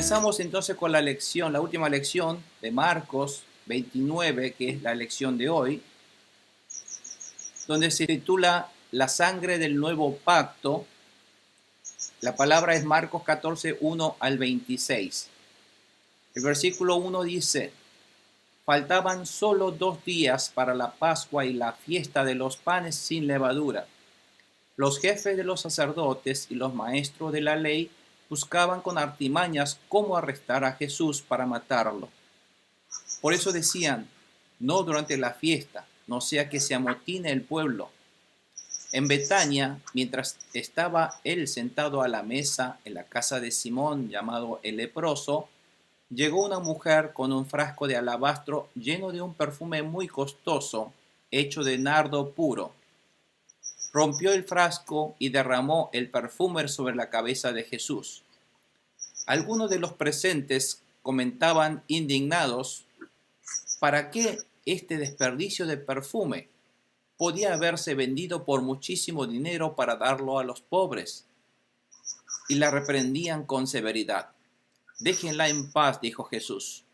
Comenzamos entonces con la lección, la última lección de Marcos 29, que es la lección de hoy, donde se titula La sangre del nuevo pacto. La palabra es Marcos 14, 1 al 26. El versículo 1 dice: faltaban solo 2 días para la Pascua y la fiesta de los panes sin levadura. Los jefes de los sacerdotes y los maestros de la ley buscaban con artimañas cómo arrestar a Jesús para matarlo. Por eso decían: no durante la fiesta, no sea que se amotine el pueblo. En Betania, mientras estaba él sentado a la mesa en la casa de Simón, llamado el leproso, llegó una mujer con un frasco de alabastro lleno de un perfume muy costoso, hecho de nardo puro. Rompió el frasco y derramó el perfume sobre la cabeza de Jesús. Algunos de los presentes comentaban indignados: ¿para qué este desperdicio de perfume? Podía haberse vendido por muchísimo dinero para darlo a los pobres. Y la reprendían con severidad. Déjenla en paz, dijo Jesús.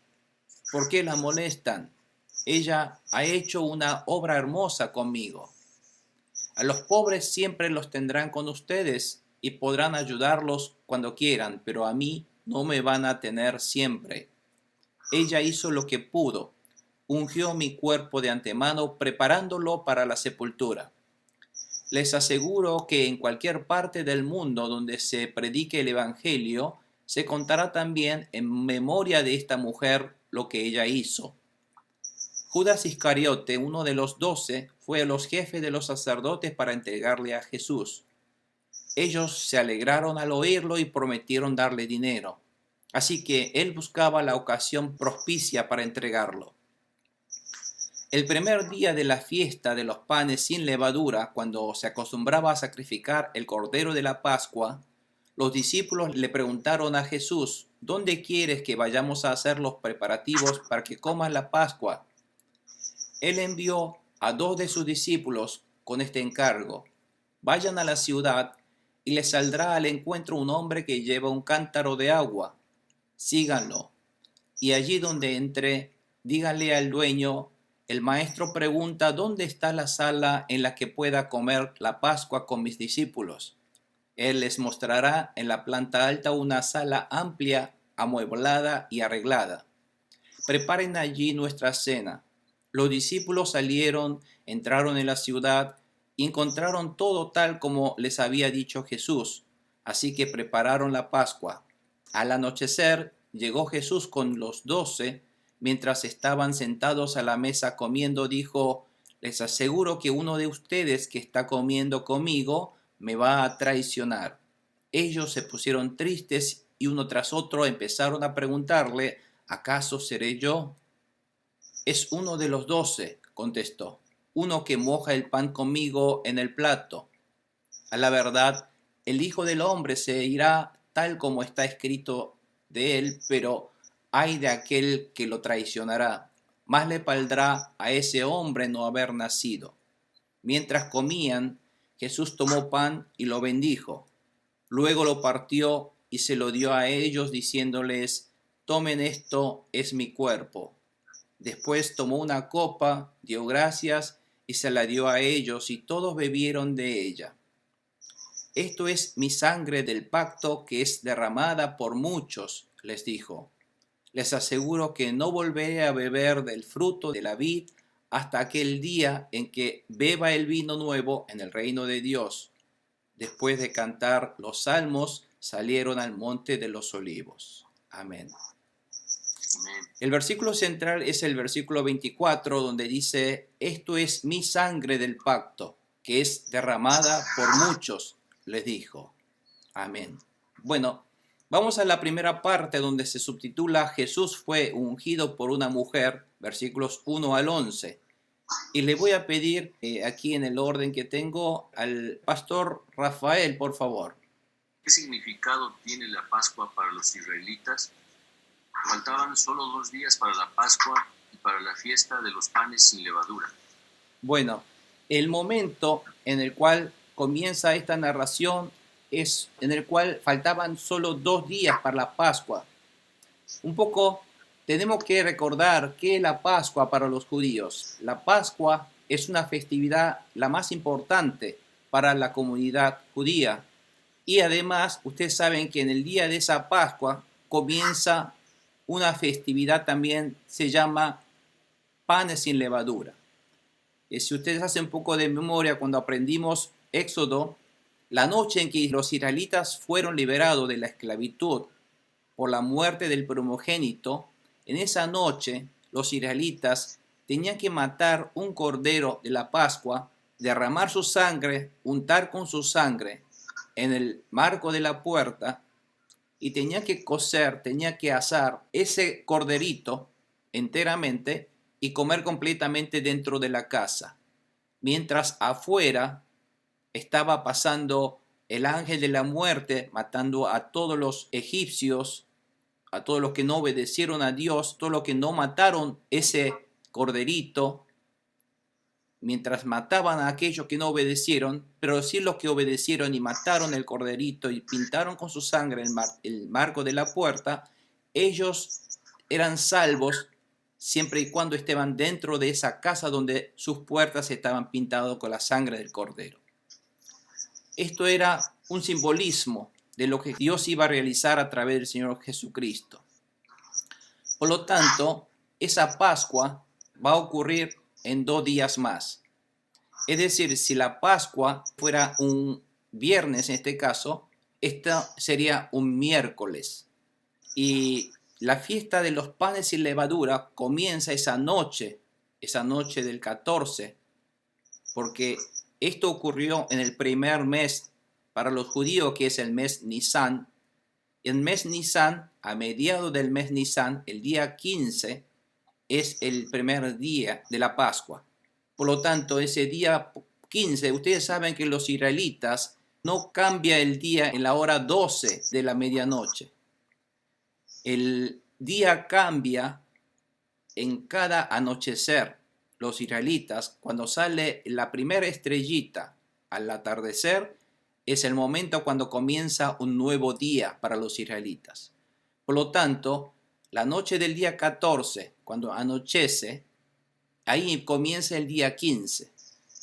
¿Por qué la molestan? Ella ha hecho una obra hermosa conmigo. A los pobres siempre los tendrán con ustedes y podrán ayudarlos cuando quieran, pero a mí no me van a tener siempre. Ella hizo lo que pudo. Ungió mi cuerpo de antemano, preparándolo para la sepultura. Les aseguro que en cualquier parte del mundo donde se predique el Evangelio, se contará también en memoria de esta mujer lo que ella hizo. Judas Iscariote, uno de los 12, fue a los jefes de los sacerdotes para entregarle a Jesús. Ellos se alegraron al oírlo y prometieron darle dinero. Así que él buscaba la ocasión propicia para entregarlo. El primer día de la fiesta de los panes sin levadura, cuando se acostumbraba a sacrificar el cordero de la Pascua, los discípulos le preguntaron a Jesús: ¿dónde quieres que vayamos a hacer los preparativos para que coman la Pascua? Él envió a 2 de sus discípulos con este encargo: vayan a la ciudad y les saldrá al encuentro un hombre que lleva un cántaro de agua. Síganlo. Y allí donde entre, díganle al dueño: el maestro pregunta dónde está la sala en la que pueda comer la Pascua con mis discípulos. Él les mostrará en la planta alta una sala amplia, amueblada y arreglada. Preparen allí nuestra cena. Los discípulos salieron, entraron en la ciudad y encontraron todo tal como les había dicho Jesús. Así que prepararon la Pascua. Al anochecer llegó Jesús con los 12. Mientras estaban sentados a la mesa comiendo, dijo: les aseguro que uno de ustedes que está comiendo conmigo me va a traicionar. Ellos se pusieron tristes y uno tras otro empezaron a preguntarle: ¿acaso seré yo? Es uno de los 12, contestó, uno que moja el pan conmigo en el plato. A la verdad, el Hijo del Hombre se irá tal como está escrito de él, pero ay de aquel que lo traicionará. Más le valdrá a ese hombre no haber nacido. Mientras comían, Jesús tomó pan y lo bendijo. Luego lo partió y se lo dio a ellos, diciéndoles: tomen esto, es mi cuerpo. Después tomó una copa, dio gracias y se la dio a ellos, y todos bebieron de ella. Esto es mi sangre del pacto que es derramada por muchos, les dijo. Les aseguro que no volveré a beber del fruto de la vid hasta aquel día en que beba el vino nuevo en el reino de Dios. Después de cantar los salmos, salieron al monte de los olivos. Amén. El versículo central es el versículo 24, donde dice: esto es mi sangre del pacto, que es derramada por muchos, les dijo. Amén. Bueno, vamos a la primera parte donde se subtitula Jesús fue ungido por una mujer, versículos 1 al 11. Y le voy a pedir aquí en el orden que tengo al pastor Rafael, por favor. ¿Qué significado tiene la Pascua para los israelitas? Faltaban solo 2 días para la Pascua y para la fiesta de los panes sin levadura. Bueno, el momento en el cual comienza esta narración es en el cual faltaban solo 2 días para la Pascua. un poco tenemos que recordar que es la Pascua para los judíos. La Pascua es una festividad la más importante para la comunidad judía. Y además, ustedes saben que en el día de esa Pascua comienza una festividad también, se llama Panes sin levadura. Si ustedes hacen un poco de memoria, cuando aprendimos Éxodo, la noche en que los israelitas fueron liberados de la esclavitud por la muerte del primogénito, en esa noche los israelitas tenían que matar un cordero de la Pascua, derramar su sangre, untar con su sangre en el marco de la puerta y tenían que cocer, tenían que asar ese corderito enteramente y comer completamente dentro de la casa. Mientras afuera estaba pasando el ángel de la muerte, matando a todos los egipcios, a todos los que no obedecieron a Dios, todos los que no mataron ese corderito, mientras mataban a aquellos que no obedecieron, pero sí los que obedecieron y mataron el corderito y pintaron con su sangre el marco de la puerta, ellos eran salvos siempre y cuando estaban dentro de esa casa donde sus puertas estaban pintadas con la sangre del cordero. Esto era un simbolismo de lo que Dios iba a realizar a través del Señor Jesucristo. Por lo tanto, esa Pascua va a ocurrir en 2 días más. Es decir, si la Pascua fuera un viernes en este caso, esta sería un miércoles. Y la fiesta de los panes sin levadura comienza esa noche del 14, porque esto ocurrió en el primer mes para los judíos, que es el mes Nisan. El mes Nisan, a mediados del mes Nisan, el día 15, es el primer día de la Pascua. Por lo tanto, ese día 15, ustedes saben que los israelitas no cambia el día en la hora 12 de la medianoche. El día cambia en cada anochecer. Los israelitas, cuando sale la primera estrellita al atardecer, es el momento cuando comienza un nuevo día para los israelitas. Por lo tanto, la noche del día 14, cuando anochece, ahí comienza el día 15.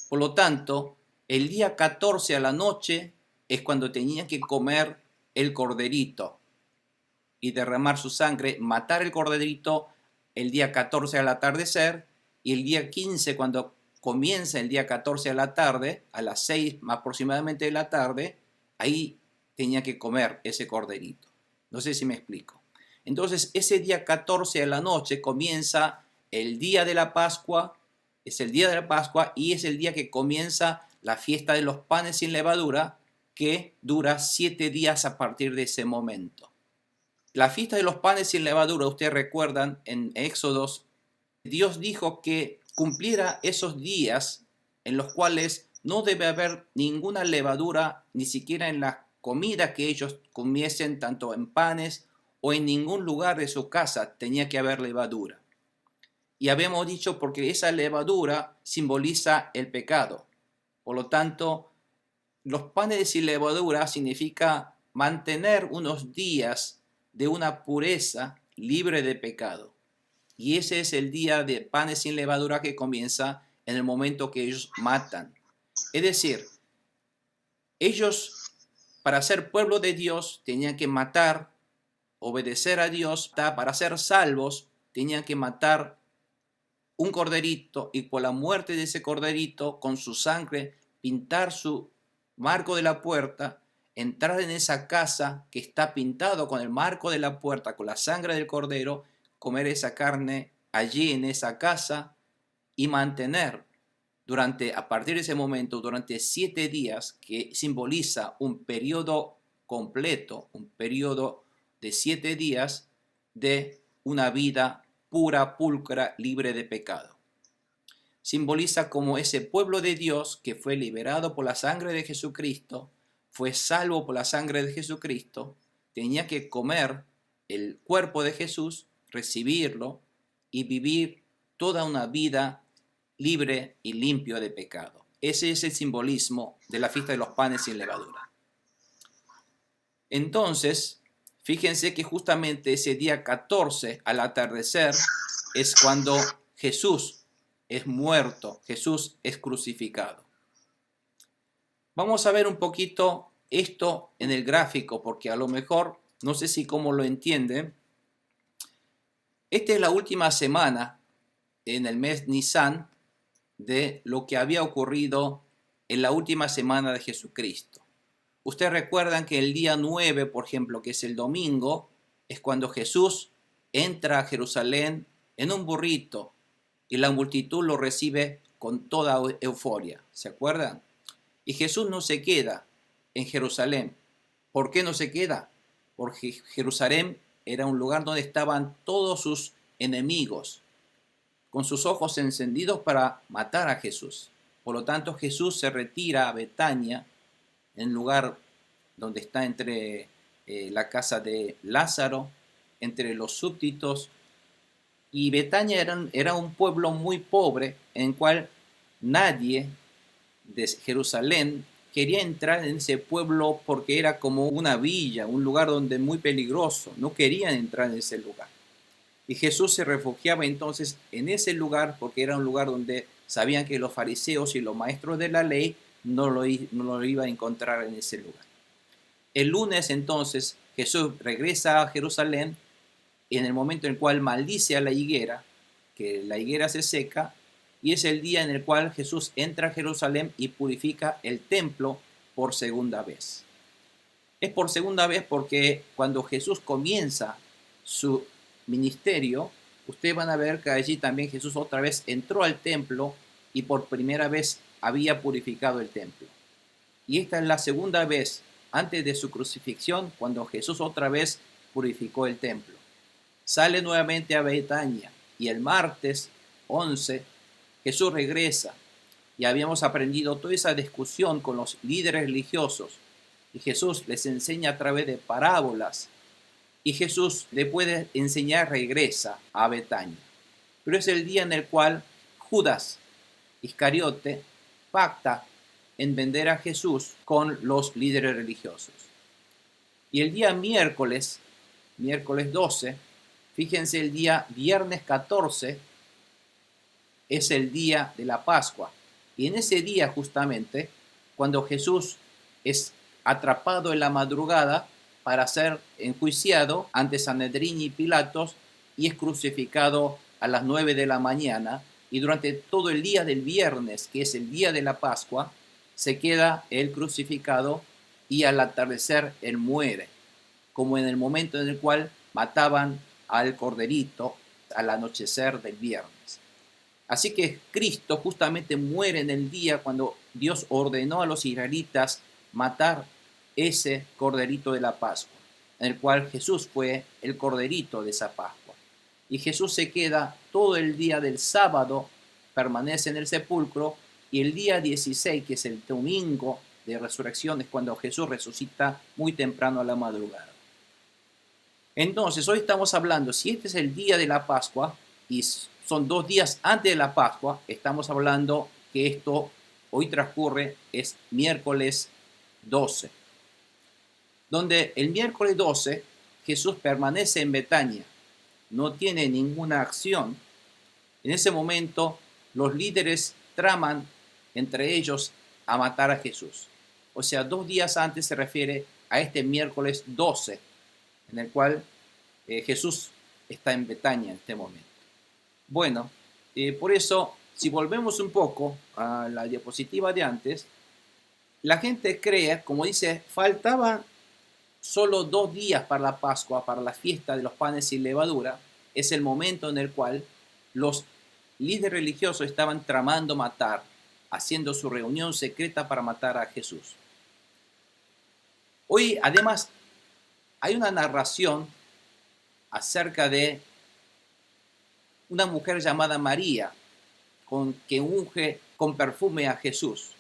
Por lo tanto, el día 14 a la noche es cuando tenían que comer el corderito y derramar su sangre, matar el corderito el día 14 al atardecer, y el día 15, cuando comienza el día 14 a la tarde, a las 6 aproximadamente de la tarde, ahí tenía que comer ese corderito. No sé si me explico. Entonces, ese día 14 a la noche comienza el día de la Pascua, es el día de la Pascua y es el día que comienza la fiesta de los panes sin levadura, que dura 7 días a partir de ese momento. La fiesta de los panes sin levadura, ustedes recuerdan en Éxodos, Dios dijo que cumpliera esos días en los cuales no debe haber ninguna levadura, ni siquiera en la comida que ellos comiesen, tanto en panes o en ningún lugar de su casa tenía que haber levadura. Y habíamos dicho porque esa levadura simboliza el pecado. Por lo tanto, los panes sin levadura significa mantener unos días de una pureza libre de pecado. Y ese es el día de panes sin levadura que comienza en el momento que ellos matan. Es decir, ellos, para ser pueblo de Dios, tenían que matar, obedecer a Dios. Para ser salvos, tenían que matar un corderito y por la muerte de ese corderito, con su sangre, pintar su marco de la puerta, entrar en esa casa que está pintado con el marco de la puerta, con la sangre del cordero, comer esa carne allí en esa casa y mantener a partir de ese momento, durante 7 días, que simboliza un periodo completo, un periodo de 7 días de una vida pura, pulcra, libre de pecado. Simboliza como ese pueblo de Dios que fue liberado por la sangre de Jesucristo, fue salvo por la sangre de Jesucristo, tenía que comer el cuerpo de Jesús, recibirlo y vivir toda una vida libre y limpio de pecado. Ese es el simbolismo de la fiesta de los panes sin levadura. Entonces, Fíjense que justamente ese día 14 al atardecer es cuando Jesús es muerto, Jesús es crucificado. Vamos a ver un poquito esto en el gráfico, porque a lo mejor, no sé si cómo lo entienden. Esta es la última semana en el mes Nisan de lo que había ocurrido en la última semana de Jesucristo. Ustedes recuerdan que el día 9, por ejemplo, que es el domingo, es cuando Jesús entra a Jerusalén en un burrito y la multitud lo recibe con toda euforia. ¿Se acuerdan? Y Jesús no se queda en Jerusalén. ¿Por qué no se queda? Porque Jerusalén era un lugar donde estaban todos sus enemigos, con sus ojos encendidos para matar a Jesús. Por lo tanto, Jesús se retira a Betania, en el lugar donde está entre la casa de Lázaro, entre los súbditos. Y Betania era un pueblo muy pobre, en el cual nadie de Jerusalén quería entrar en ese pueblo porque era como una villa, un lugar donde muy peligroso. No querían entrar en ese lugar. Y Jesús se refugiaba entonces en ese lugar porque era un lugar donde sabían que los fariseos y los maestros de la ley no lo iban a encontrar en ese lugar. El lunes entonces Jesús regresa a Jerusalén y en el momento en el cual maldice a la higuera, que la higuera se seca, y es el día en el cual Jesús entra a Jerusalén y purifica el templo por segunda vez. Es por segunda vez porque cuando Jesús comienza su ministerio, ustedes van a ver que allí también Jesús otra vez entró al templo y por primera vez había purificado el templo. Y esta es la segunda vez antes de su crucifixión cuando Jesús otra vez purificó el templo. Sale nuevamente a Betania y el martes 11 Jesús regresa y habíamos aprendido toda esa discusión con los líderes religiosos y Jesús les enseña a través de parábolas. Y Jesús, después de enseñar, regresa a Betania. Pero es el día en el cual Judas Iscariote pacta en vender a Jesús con los líderes religiosos. Y el día miércoles 12, fíjense, el día viernes 14 es el día de la Pascua. Y en ese día justamente, cuando Jesús es atrapado en la madrugada, para ser enjuiciado ante Sanedrín y Pilatos y es crucificado a las 9 de la mañana y durante todo el día del viernes, que es el día de la Pascua, se queda él crucificado y al atardecer él muere, como en el momento en el cual mataban al corderito al anochecer del viernes. Así que Cristo justamente muere en el día cuando Dios ordenó a los israelitas matar ese corderito de la Pascua, en el cual Jesús fue el corderito de esa Pascua. Y Jesús se queda todo el día del sábado, permanece en el sepulcro, y el día 16, que es el domingo de resurrección, es cuando Jesús resucita muy temprano a la madrugada. Entonces, hoy estamos hablando, si este es el día de la Pascua, y son 2 días antes de la Pascua, estamos hablando que esto hoy transcurre, es miércoles 12. Donde el miércoles 12 Jesús permanece en Betania, no tiene ninguna acción. En ese momento los líderes traman entre ellos a matar a Jesús. O sea, 2 días antes se refiere a este miércoles 12, en el cual Jesús está en Betania en este momento. Bueno, por eso, si volvemos un poco a la diapositiva de antes, la gente cree, como dice, faltaban solo 2 días para la Pascua, para la fiesta de los panes sin levadura. Es el momento en el cual los líderes religiosos estaban tramando matar, haciendo su reunión secreta para matar a Jesús. Hoy, además, hay una narración acerca de una mujer llamada María, que unge con perfume a Jesús.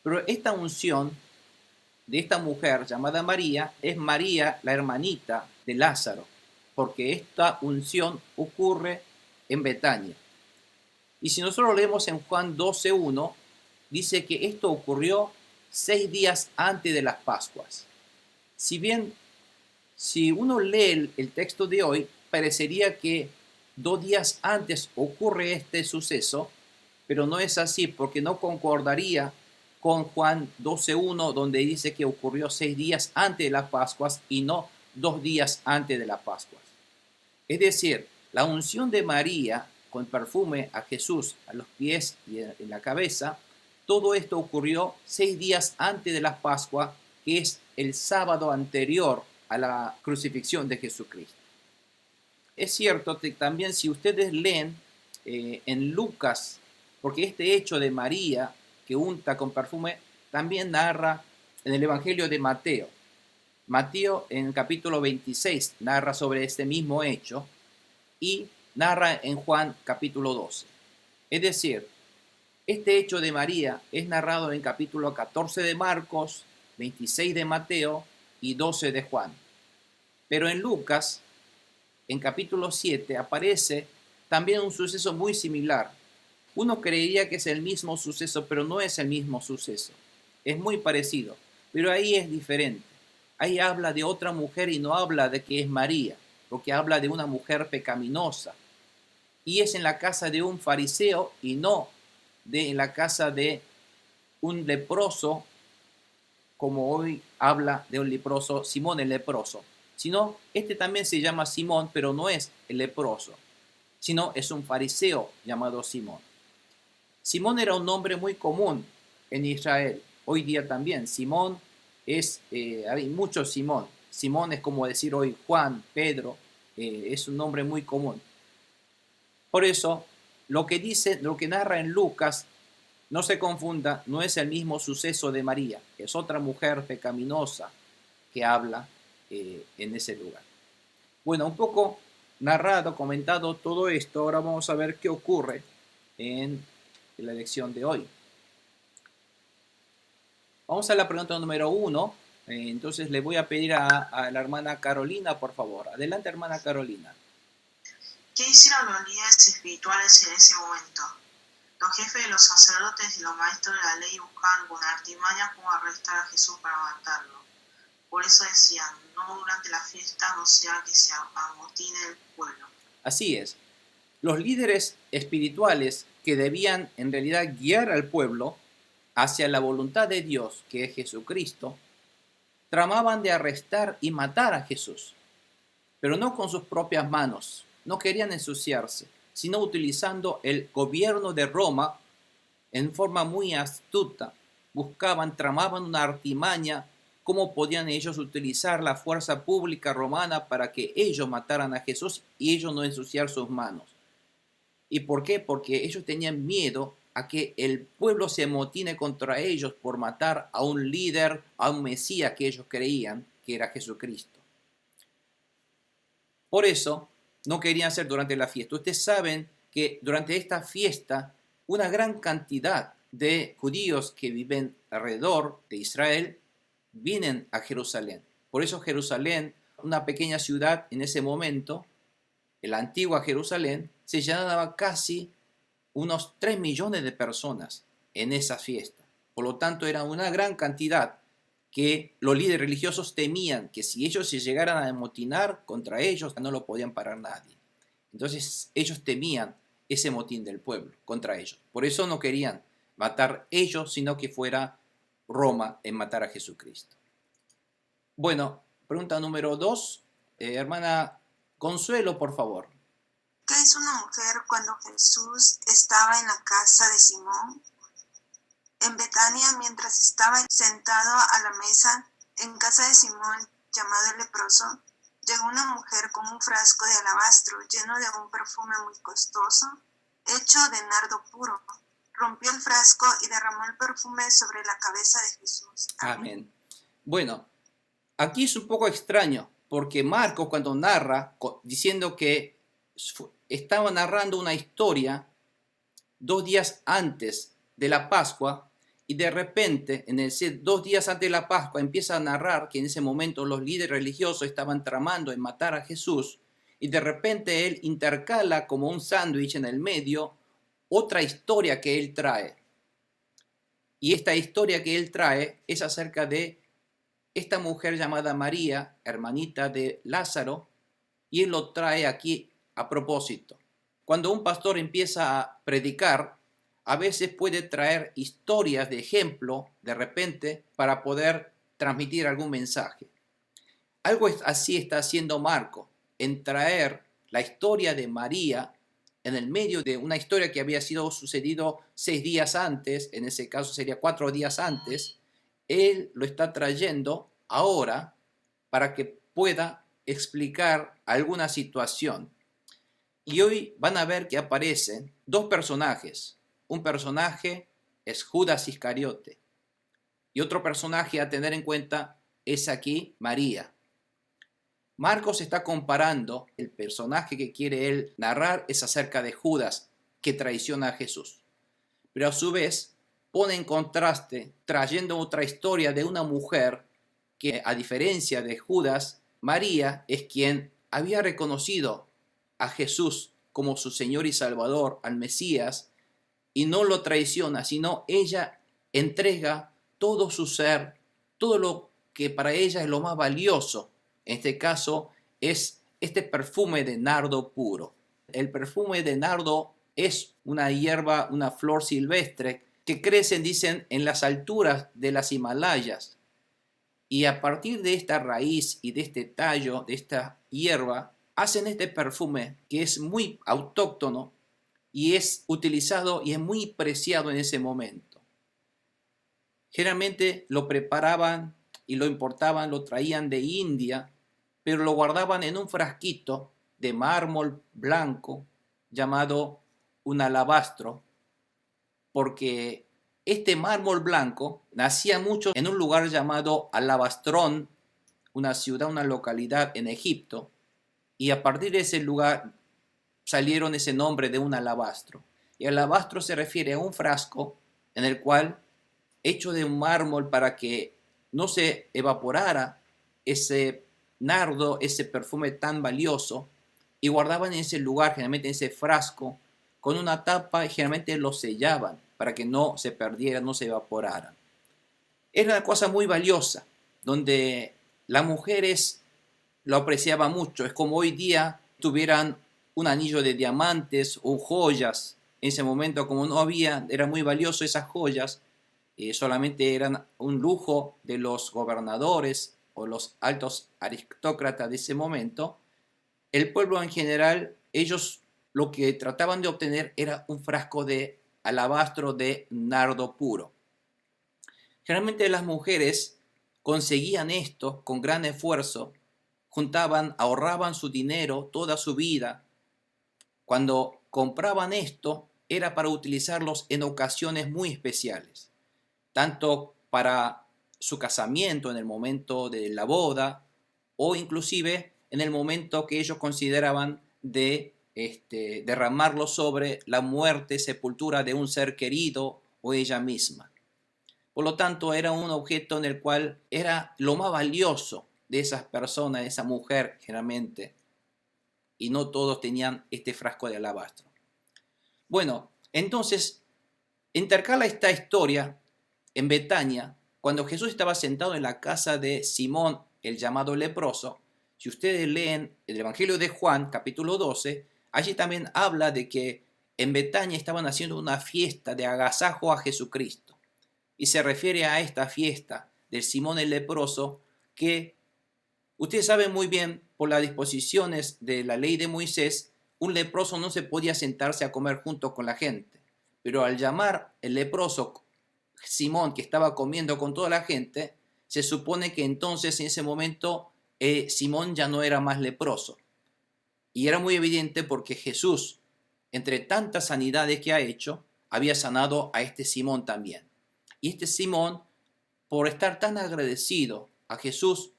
Pero esta unción de esta mujer llamada María es María, la hermanita de Lázaro, porque esta unción ocurre en Betania. Y si nosotros leemos en Juan 12:1, dice que esto ocurrió 6 días antes de las Pascuas. Si bien Si uno lee el texto de hoy, parecería que 2 días antes ocurre este suceso, pero no es así, porque no concordaría con Juan 12:1, donde dice que ocurrió 6 días antes de las Pascuas y no 2 días antes de las Pascuas. Es decir, la unción de María con perfume a Jesús a los pies y en la cabeza, todo esto ocurrió 6 días antes de la Pascua, que es el sábado anterior a la crucifixión de Jesucristo. Es cierto que también si ustedes leen en Lucas, porque este hecho de María que unta con perfume también narra en el Evangelio de Mateo. Mateo en capítulo 26 narra sobre este mismo hecho y narra en Juan capítulo 12. Es decir, este hecho de María es narrado en capítulo 14 de Marcos, 26 de Mateo y 12 de Juan. Pero en Lucas, en capítulo 7, aparece también un suceso muy similar. Uno creería que es el mismo suceso, pero no es el mismo suceso. Es muy parecido, pero ahí es diferente. Ahí habla de otra mujer y no habla de que es María, porque habla de una mujer pecaminosa. Y es en la casa de un fariseo y no en la casa de un leproso, como hoy habla de un leproso, Simón el leproso. Sino, este también se llama Simón, pero no es el leproso, sino es un fariseo llamado Simón. Simón era un nombre muy común en Israel, hoy día también. Simón hay muchos Simón. Simón es como decir hoy Juan, Pedro, es un nombre muy común. Por eso, lo que narra en Lucas, no se confunda, no es el mismo suceso de María, es otra mujer pecaminosa que habla en ese lugar. Bueno, un poco narrado, comentado todo esto, ahora vamos a ver qué ocurre en la lección de hoy. Vamos a la pregunta número 1. Entonces le voy a pedir a la hermana Carolina, por favor. Adelante, hermana Carolina. ¿Qué hicieron los líderes espirituales en ese momento? Los jefes de los sacerdotes y los maestros de la ley buscaban alguna artimaña como arrestar a Jesús para matarlo. Por eso decían, no durante la fiesta, no sea que se amotine el pueblo. Así es. Los líderes espirituales que debían en realidad guiar al pueblo hacia la voluntad de Dios, que es Jesucristo, tramaban de arrestar y matar a Jesús, pero no con sus propias manos. No querían ensuciarse, sino utilizando el gobierno de Roma en forma muy astuta. Tramaban una artimaña, cómo podían ellos utilizar la fuerza pública romana para que ellos mataran a Jesús y ellos no ensuciar sus manos. ¿Y por qué? Porque ellos tenían miedo a que el pueblo se amotine contra ellos por matar a un líder, a un Mesías que ellos creían que era Jesucristo. Por eso no querían hacer durante la fiesta. Ustedes saben que durante esta fiesta una gran cantidad de judíos que viven alrededor de Israel vienen a Jerusalén. Por eso Jerusalén, una pequeña ciudad en ese momento, la antigua Jerusalén, se llenaba casi unos 3 millones de personas en esa fiesta. Por lo tanto, era una gran cantidad que los líderes religiosos temían que si ellos se llegaran a amotinar contra ellos, no lo podían parar nadie. Entonces, ellos temían ese motín del pueblo contra ellos. Por eso no querían matar ellos, sino que fuera Roma en matar a Jesucristo. Bueno, pregunta número 2. Hermana Consuelo, por favor. ¿Qué hizo una mujer cuando Jesús estaba en la casa de Simón? En Betania, mientras estaba sentado a la mesa en casa de Simón, llamado el leproso, llegó una mujer con un frasco de alabastro lleno de un perfume muy costoso, hecho de nardo puro. Rompió el frasco y derramó el perfume sobre la cabeza de Jesús. Amén. Bueno, aquí es un poco extraño, porque Marcos cuando narra, diciendo que estaba narrando una historia 2 días antes de la Pascua, y de repente, 2 días antes de la Pascua, empieza a narrar que en ese momento los líderes religiosos estaban tramando en matar a Jesús, y de repente él intercala como un sándwich en el medio otra historia que él trae. Y esta historia que él trae es acerca de esta mujer llamada María, hermanita de Lázaro, y él lo trae aquí a propósito. Cuando un pastor empieza a predicar, a veces puede traer historias de ejemplo de repente para poder transmitir algún mensaje. Algo así está haciendo Marco, en traer la historia de María en el medio de una historia que había sido sucedido 6 días antes, en ese caso sería 4 días antes. Él lo está trayendo ahora para que pueda explicar alguna situación. Y hoy van a ver que aparecen 2 personajes. Un personaje es Judas Iscariote y otro personaje a tener en cuenta es aquí María. Marcos está comparando, el personaje que quiere él narrar es acerca de Judas, que traiciona a Jesús. Pero a su vez pone en contraste, trayendo otra historia de una mujer que, a diferencia de Judas, María es quien había reconocido a Jesús como su Señor y Salvador, al Mesías, y no lo traiciona, sino ella entrega todo su ser, todo lo que para ella es lo más valioso. En este caso es este perfume de nardo puro. El perfume de nardo es una hierba, una flor silvestre que crecen, dicen, en las alturas de las Himalayas. Y a partir de esta raíz y de este tallo, de esta hierba, hacen este perfume que es muy autóctono y es utilizado y es muy preciado en ese momento. Generalmente lo preparaban y lo importaban, lo traían de India, pero lo guardaban en un frasquito de mármol blanco llamado un alabastro, porque este mármol blanco nacía mucho en un lugar llamado Alabastrón, una ciudad, una localidad en Egipto, y a partir de ese lugar salieron ese nombre de un alabastro. Y alabastro se refiere a un frasco en el cual, hecho de un mármol para que no se evaporara ese nardo, ese perfume tan valioso, y guardaban en ese lugar, generalmente en ese frasco, con una tapa, y generalmente lo sellaban para que no se perdiera, no se evaporara. Era una cosa muy valiosa, donde las mujeres lo apreciaban mucho. Es como hoy día tuvieran un anillo de diamantes o joyas. En ese momento, como no había, era muy valioso esas joyas, solamente eran un lujo de los gobernadores o los altos aristócratas de ese momento. El pueblo en general, ellos lo que trataban de obtener era un frasco de alabastro de nardo puro. Generalmente las mujeres conseguían esto con gran esfuerzo, juntaban, ahorraban su dinero toda su vida. Cuando compraban esto era para utilizarlos en ocasiones muy especiales, tanto para su casamiento en el momento de la boda o inclusive en el momento que ellos consideraban de derramarlo sobre la muerte, sepultura de un ser querido o ella misma. Por lo tanto, era un objeto en el cual era lo más valioso de esas personas, de esa mujer generalmente, y no todos tenían este frasco de alabastro. Bueno, entonces, intercala esta historia en Betania, cuando Jesús estaba sentado en la casa de Simón, el llamado leproso. Si ustedes leen el Evangelio de Juan, capítulo 12, allí también habla de que en Betania estaban haciendo una fiesta de agasajo a Jesucristo. Y se refiere a esta fiesta del Simón el leproso, que ustedes saben muy bien, por las disposiciones de la ley de Moisés, un leproso no se podía sentarse a comer junto con la gente. Pero al llamar el leproso Simón, que estaba comiendo con toda la gente, se supone que entonces en ese momento Simón ya no era más leproso. Y era muy evidente porque Jesús, entre tantas sanidades que ha hecho, había sanado a este Simón también. Y este Simón, por estar tan agradecido a Jesús,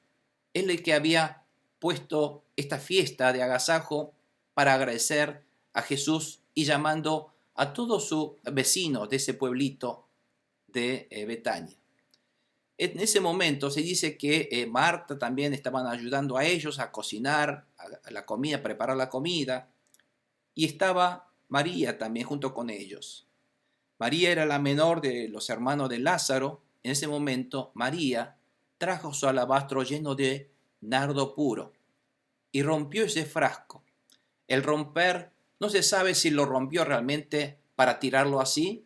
es el que había puesto esta fiesta de agasajo para agradecer a Jesús y llamando a todos sus vecinos de ese pueblito de Betania. En ese momento se dice que Marta también estaban ayudando a ellos a cocinar a la comida, preparar la comida, y estaba María también junto con ellos. María era la menor de los hermanos de Lázaro. En ese momento María trajo su alabastro lleno de nardo puro y rompió ese frasco. El romper, no se sabe si lo rompió realmente para tirarlo así,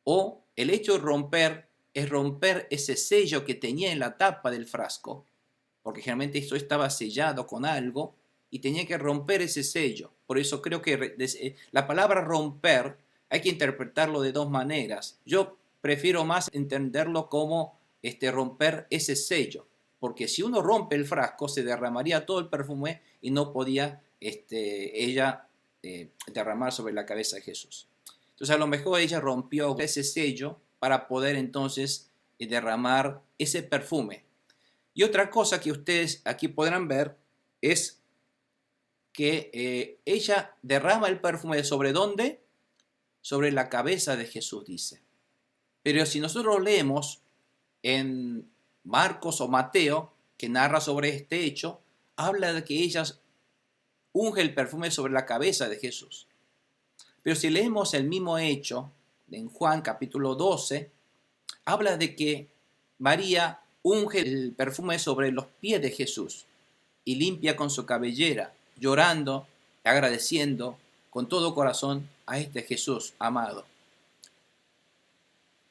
o el hecho de romper es romper ese sello que tenía en la tapa del frasco, porque generalmente esto estaba sellado con algo y tenía que romper ese sello. Por eso creo que la palabra romper hay que interpretarlo de dos maneras. Yo prefiero más entenderlo como romper ese sello, porque si uno rompe el frasco se derramaría todo el perfume y no podía ella derramar sobre la cabeza de Jesús. Entonces a lo mejor ella rompió ese sello para poder entonces derramar ese perfume. Y otra cosa que ustedes aquí podrán ver es que ella derrama el perfume ¿sobre dónde? Sobre la cabeza de Jesús, dice. Pero si nosotros leemos en Marcos o Mateo, que narra sobre este hecho, habla de que ella unge el perfume sobre la cabeza de Jesús. Pero si leemos el mismo hecho en Juan capítulo 12, habla de que María unge el perfume sobre los pies de Jesús y limpia con su cabellera, llorando, agradeciendo con todo corazón a este Jesús amado.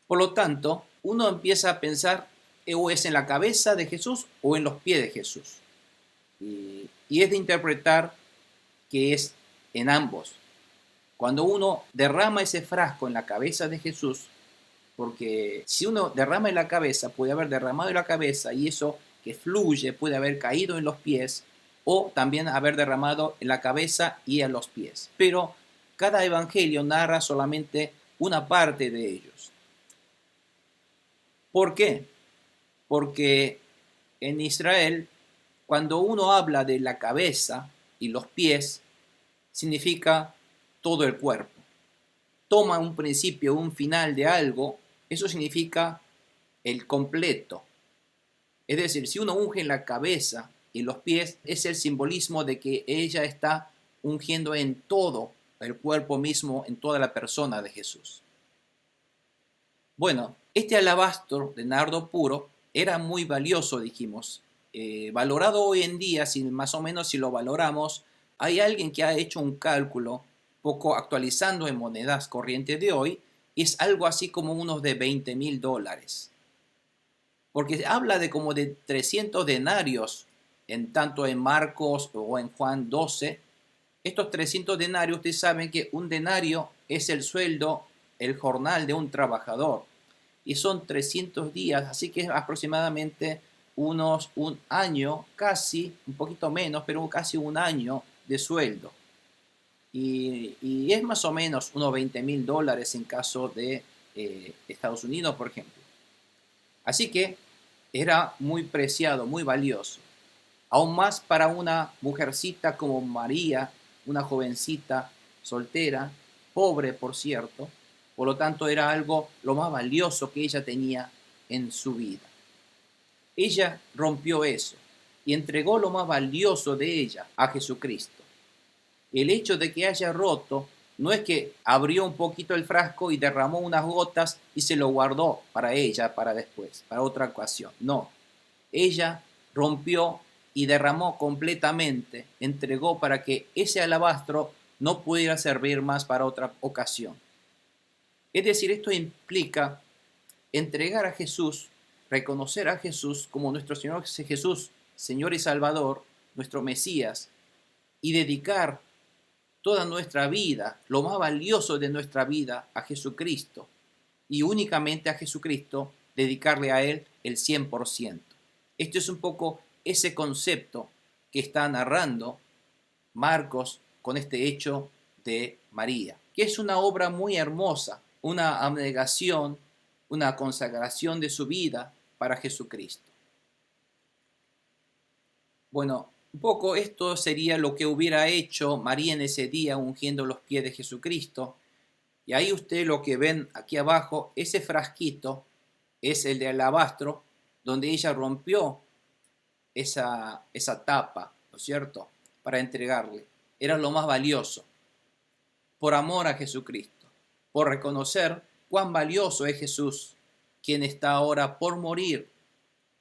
Por lo tanto, uno empieza a pensar o es en la cabeza de Jesús o en los pies de Jesús. Y es de interpretar que es en ambos. Cuando uno derrama ese frasco en la cabeza de Jesús, porque si uno derrama en la cabeza, puede haber derramado en la cabeza y eso que fluye puede haber caído en los pies o también haber derramado en la cabeza y en los pies. Pero cada evangelio narra solamente una parte de ellos. ¿Por qué? Porque en Israel, cuando uno habla de la cabeza y los pies, significa todo el cuerpo. Toma un principio, un final de algo, eso significa el completo. Es decir, si uno unge en la cabeza y los pies, es el simbolismo de que ella está ungiendo en todo el cuerpo mismo, en toda la persona de Jesús. Bueno, este alabastro de nardo puro era muy valioso, dijimos. Valorado hoy en día, más o menos si lo valoramos, hay alguien que ha hecho un cálculo poco actualizando en monedas corrientes de hoy, y es algo así como unos de $20,000. Porque habla de como de 300 denarios, tanto en Marcos o en Juan 12. Estos 300 denarios, ustedes saben que un denario es el sueldo, el jornal de un trabajador. Y son 300 días, así que es aproximadamente un año, casi, un poquito menos, pero casi un año de sueldo. Y es más o menos unos $20,000 en caso de Estados Unidos, por ejemplo. Así que era muy preciado, muy valioso. Aún más para una mujercita como María, una jovencita soltera, pobre por cierto. Por lo tanto era algo lo más valioso que ella tenía en su vida. Ella rompió eso y entregó lo más valioso de ella a Jesucristo. El hecho de que haya roto no es que abrió un poquito el frasco y derramó unas gotas y se lo guardó para ella, para después, para otra ocasión. No, ella rompió y derramó completamente, entregó para que ese alabastro no pudiera servir más para otra ocasión. Es decir, esto implica entregar a Jesús, reconocer a Jesús como nuestro Señor Jesús, Señor y Salvador, nuestro Mesías, y dedicar toda nuestra vida, lo más valioso de nuestra vida, a Jesucristo, y únicamente a Jesucristo, dedicarle a Él el 100%. Esto es un poco ese concepto que está narrando Marcos con este hecho de María, que es una obra muy hermosa, una abnegación, una consagración de su vida para Jesucristo. Bueno, un poco esto sería lo que hubiera hecho María en ese día ungiendo los pies de Jesucristo. Y ahí ustedes lo que ven aquí abajo, ese frasquito es el de alabastro donde ella rompió esa tapa, ¿no es cierto?, para entregarle. Era lo más valioso, por amor a Jesucristo, por reconocer cuán valioso es Jesús, quien está ahora por morir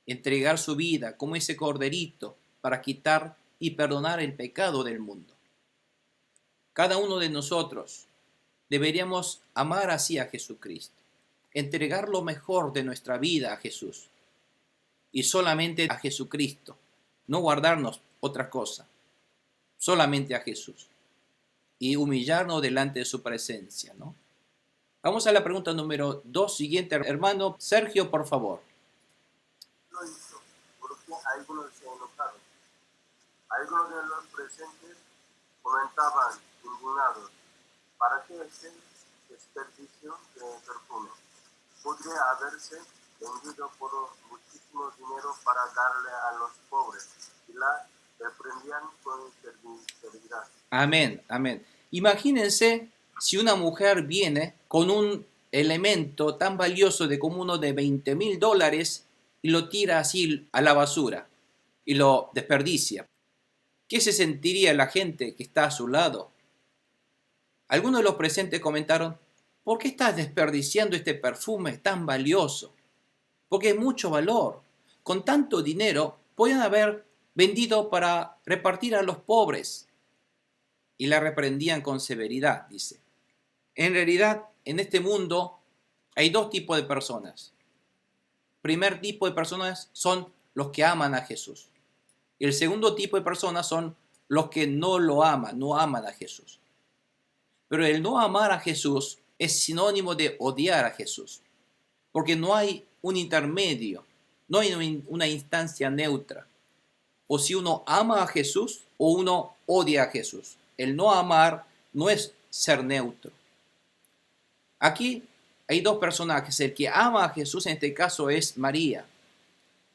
entregar su vida como ese corderito para quitar y perdonar el pecado del mundo. Cada uno de nosotros deberíamos amar así a Jesucristo, entregar lo mejor de nuestra vida a Jesús y solamente a Jesucristo, no guardarnos otra cosa, solamente a Jesús y humillarnos delante de su presencia, ¿no? Vamos a la pregunta número 2, siguiente, hermano Sergio, por favor. Lo hizo porque algunos se enojaron. Algunos de los presentes comentaban indignados: ¿para qué ese desperdicio de perfume? Podría haberse vendido por muchísimo dinero para darle a los pobres. Y la reprendían con severidad. Amén, amén. Imagínense si una mujer viene con un elemento tan valioso de como uno de $20,000 y lo tira así a la basura y lo desperdicia. ¿Qué se sentiría la gente que está a su lado? Algunos de los presentes comentaron: ¿por qué estás desperdiciando este perfume tan valioso? Porque es mucho valor. Con tanto dinero podían haber vendido para repartir a los pobres. Y la reprendían con severidad, dice. En realidad, en este mundo hay dos tipos de personas. Primer tipo de personas son los que aman a Jesús. Y el segundo tipo de personas son los que no lo aman, no aman a Jesús. Pero el no amar a Jesús es sinónimo de odiar a Jesús. Porque no hay un intermedio, no hay una instancia neutra. O si uno ama a Jesús o uno odia a Jesús. El no amar no es ser neutro. Aquí hay dos personajes. El que ama a Jesús en este caso es María.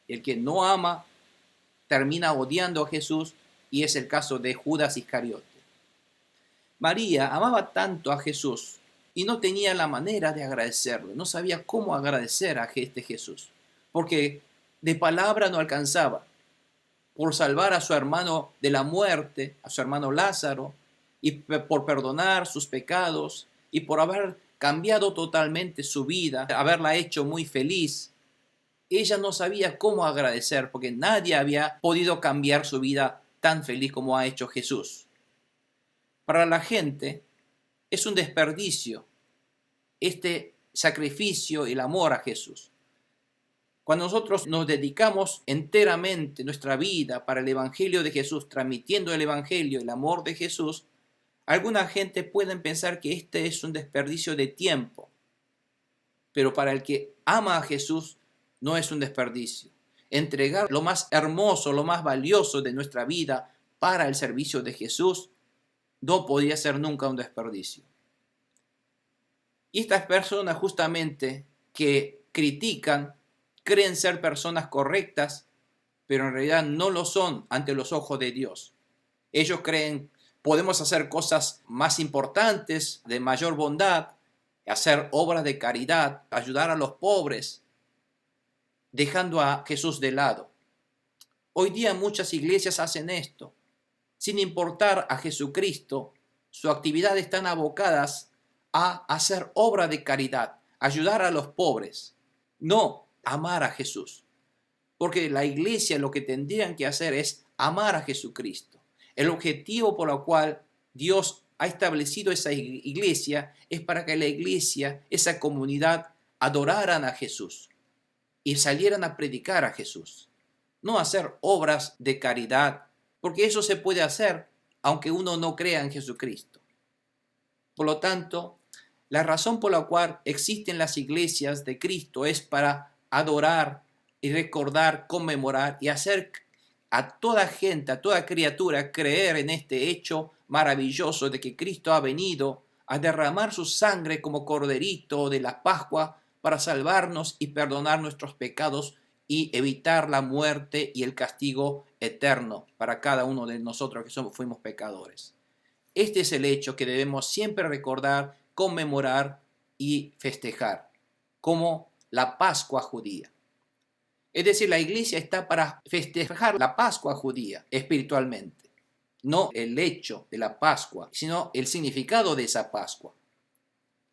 El que no ama termina odiando a Jesús y es el caso de Judas Iscariote. María amaba tanto a Jesús y no tenía la manera de agradecerlo. No sabía cómo agradecer a este Jesús. Porque de palabra no alcanzaba. Por salvar a su hermano de la muerte, a su hermano Lázaro, y por perdonar sus pecados, y por haber cambiado totalmente su vida, haberla hecho muy feliz. Ella no sabía cómo agradecer, porque nadie había podido cambiar su vida tan feliz como ha hecho Jesús. Para la gente es un desperdicio este sacrificio y el amor a Jesús. Cuando nosotros nos dedicamos enteramente nuestra vida para el Evangelio de Jesús, transmitiendo el Evangelio, el amor de Jesús, alguna gente puede pensar que este es un desperdicio de tiempo. Pero para el que ama a Jesús, no es un desperdicio. Entregar lo más hermoso, lo más valioso de nuestra vida para el servicio de Jesús, no podía ser nunca un desperdicio. Y estas personas justamente que critican, creen ser personas correctas, pero en realidad no lo son ante los ojos de Dios. Ellos creen, podemos hacer cosas más importantes, de mayor bondad, hacer obras de caridad, ayudar a los pobres, dejando a Jesús de lado. Hoy día muchas iglesias hacen esto. Sin importar a Jesucristo, su actividad están abocadas a hacer obra de caridad, ayudar a los pobres, no amar a Jesús. Porque la iglesia lo que tendrían que hacer es amar a Jesucristo. El objetivo por el cual Dios ha establecido esa iglesia es para que la iglesia, esa comunidad, adoraran a Jesús y salieran a predicar a Jesús. No hacer obras de caridad, porque eso se puede hacer aunque uno no crea en Jesucristo. Por lo tanto, la razón por la cual existen las iglesias de Cristo es para adorar y recordar, conmemorar y hacer a toda gente, a toda criatura creer en este hecho maravilloso de que Cristo ha venido a derramar su sangre como corderito de la Pascua para salvarnos y perdonar nuestros pecados y evitar la muerte y el castigo eterno para cada uno de nosotros que fuimos pecadores. Este es el hecho que debemos siempre recordar, conmemorar y festejar, como la Pascua judía. Es decir, la iglesia está para festejar la Pascua judía espiritualmente. No el hecho de la Pascua, sino el significado de esa Pascua,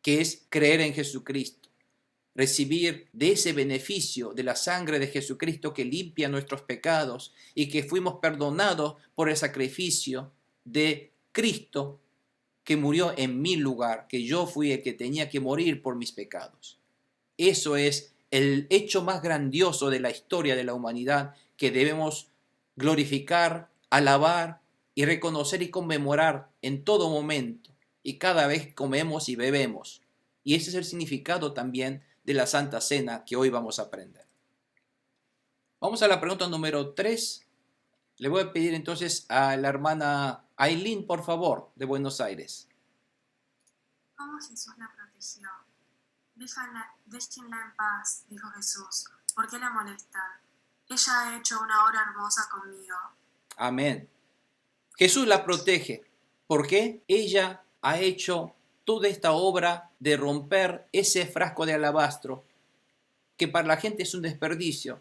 que es creer en Jesucristo, recibir de ese beneficio de la sangre de Jesucristo que limpia nuestros pecados y que fuimos perdonados por el sacrificio de Cristo que murió en mi lugar, que yo fui el que tenía que morir por mis pecados. Eso es el hecho más grandioso de la historia de la humanidad que debemos glorificar, alabar y reconocer y conmemorar en todo momento y cada vez que comemos y bebemos. Y ese es el significado también de la Santa Cena que hoy vamos a aprender. Vamos a la pregunta número 3. Le voy a pedir entonces a la hermana Aileen, por favor, de Buenos Aires. ¿Cómo Jesús la protegió? Déjenla en paz, dijo Jesús. ¿Por qué la molestan? Ella ha hecho una obra hermosa conmigo. Amén. Jesús la protege. ¿Por qué? Ella ha hecho toda esta obra de romper ese frasco de alabastro, que para la gente es un desperdicio.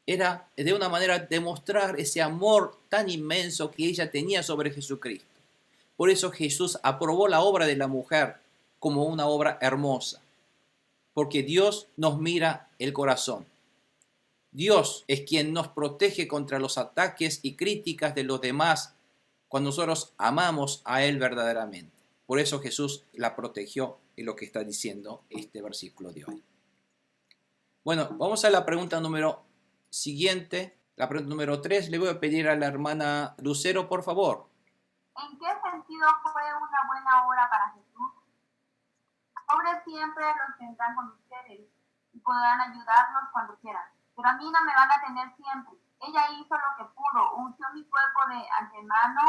Era de una manera demostrar ese amor tan inmenso que ella tenía sobre Jesucristo. Por eso Jesús aprobó la obra de la mujer como una obra hermosa, porque Dios nos mira el corazón. Dios es quien nos protege contra los ataques y críticas de los demás cuando nosotros amamos a Él verdaderamente. Por eso Jesús la protegió, es lo que está diciendo este versículo de hoy. Bueno, vamos a la pregunta número siguiente. La pregunta número 3. Le voy a pedir a la hermana Lucero, por favor. ¿En qué sentido fue una buena obra para Jesús? Pobres siempre los tendrán con ustedes y podrán ayudarlos cuando quieran, pero a mí no me van a tener siempre. Ella hizo lo que pudo, ungió mi cuerpo de antemano,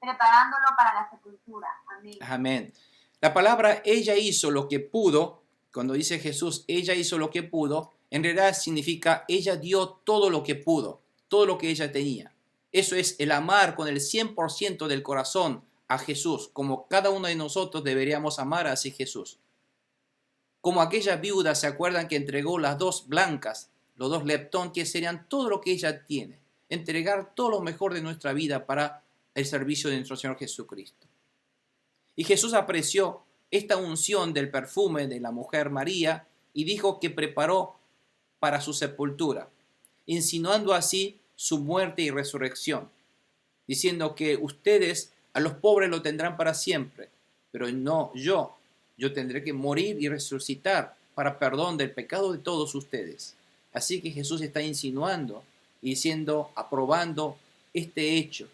preparándolo para la sepultura. Amén. Amén. La palabra ella hizo lo que pudo, cuando dice Jesús, ella hizo lo que pudo, en realidad significa ella dio todo lo que pudo, todo lo que ella tenía. Eso es el amar con el 100% del corazón a Jesús, como cada uno de nosotros deberíamos amar así Jesús. Como aquella viuda, ¿se acuerdan que entregó las 2 blancas, los 2 leptón, que serían todo lo que ella tiene? Entregar todo lo mejor de nuestra vida para el servicio de nuestro Señor Jesucristo. Y Jesús apreció esta unción del perfume de la mujer María y dijo que preparó para su sepultura, insinuando así su muerte y resurrección, diciendo que ustedes a los pobres lo tendrán para siempre, pero no yo tendré que morir y resucitar para perdón del pecado de todos ustedes. Así que Jesús está insinuando y diciendo, aprobando este hecho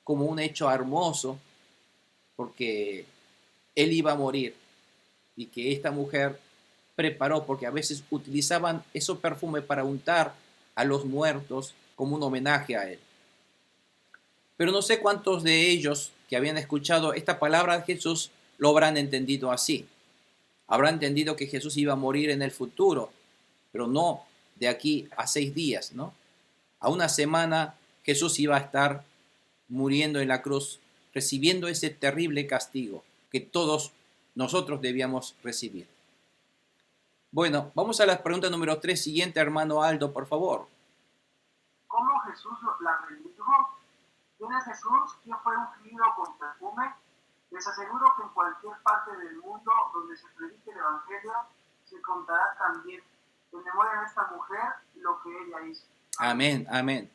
como un hecho hermoso, porque Él iba a morir y que esta mujer preparó, porque a veces utilizaban esos perfumes para untar a los muertos como un homenaje a Él. Pero no sé cuántos de ellos que habían escuchado esta palabra de Jesús lo habrán entendido así. Habrán entendido que Jesús iba a morir en el futuro, pero no de aquí a 6 días, ¿no? A una semana Jesús iba a estar muriendo en la cruz, recibiendo ese terrible castigo que todos nosotros debíamos recibir. Bueno, vamos a la pregunta número 3 siguiente, hermano Aldo, por favor. ¿Cómo Jesús la bendijo? ¿Quién es Jesús? ¿Quién fue ungido con perfume? Les aseguro que en cualquier parte del mundo donde se predique el Evangelio, se contará también en memoria de esta mujer lo que ella hizo. Amén, amén.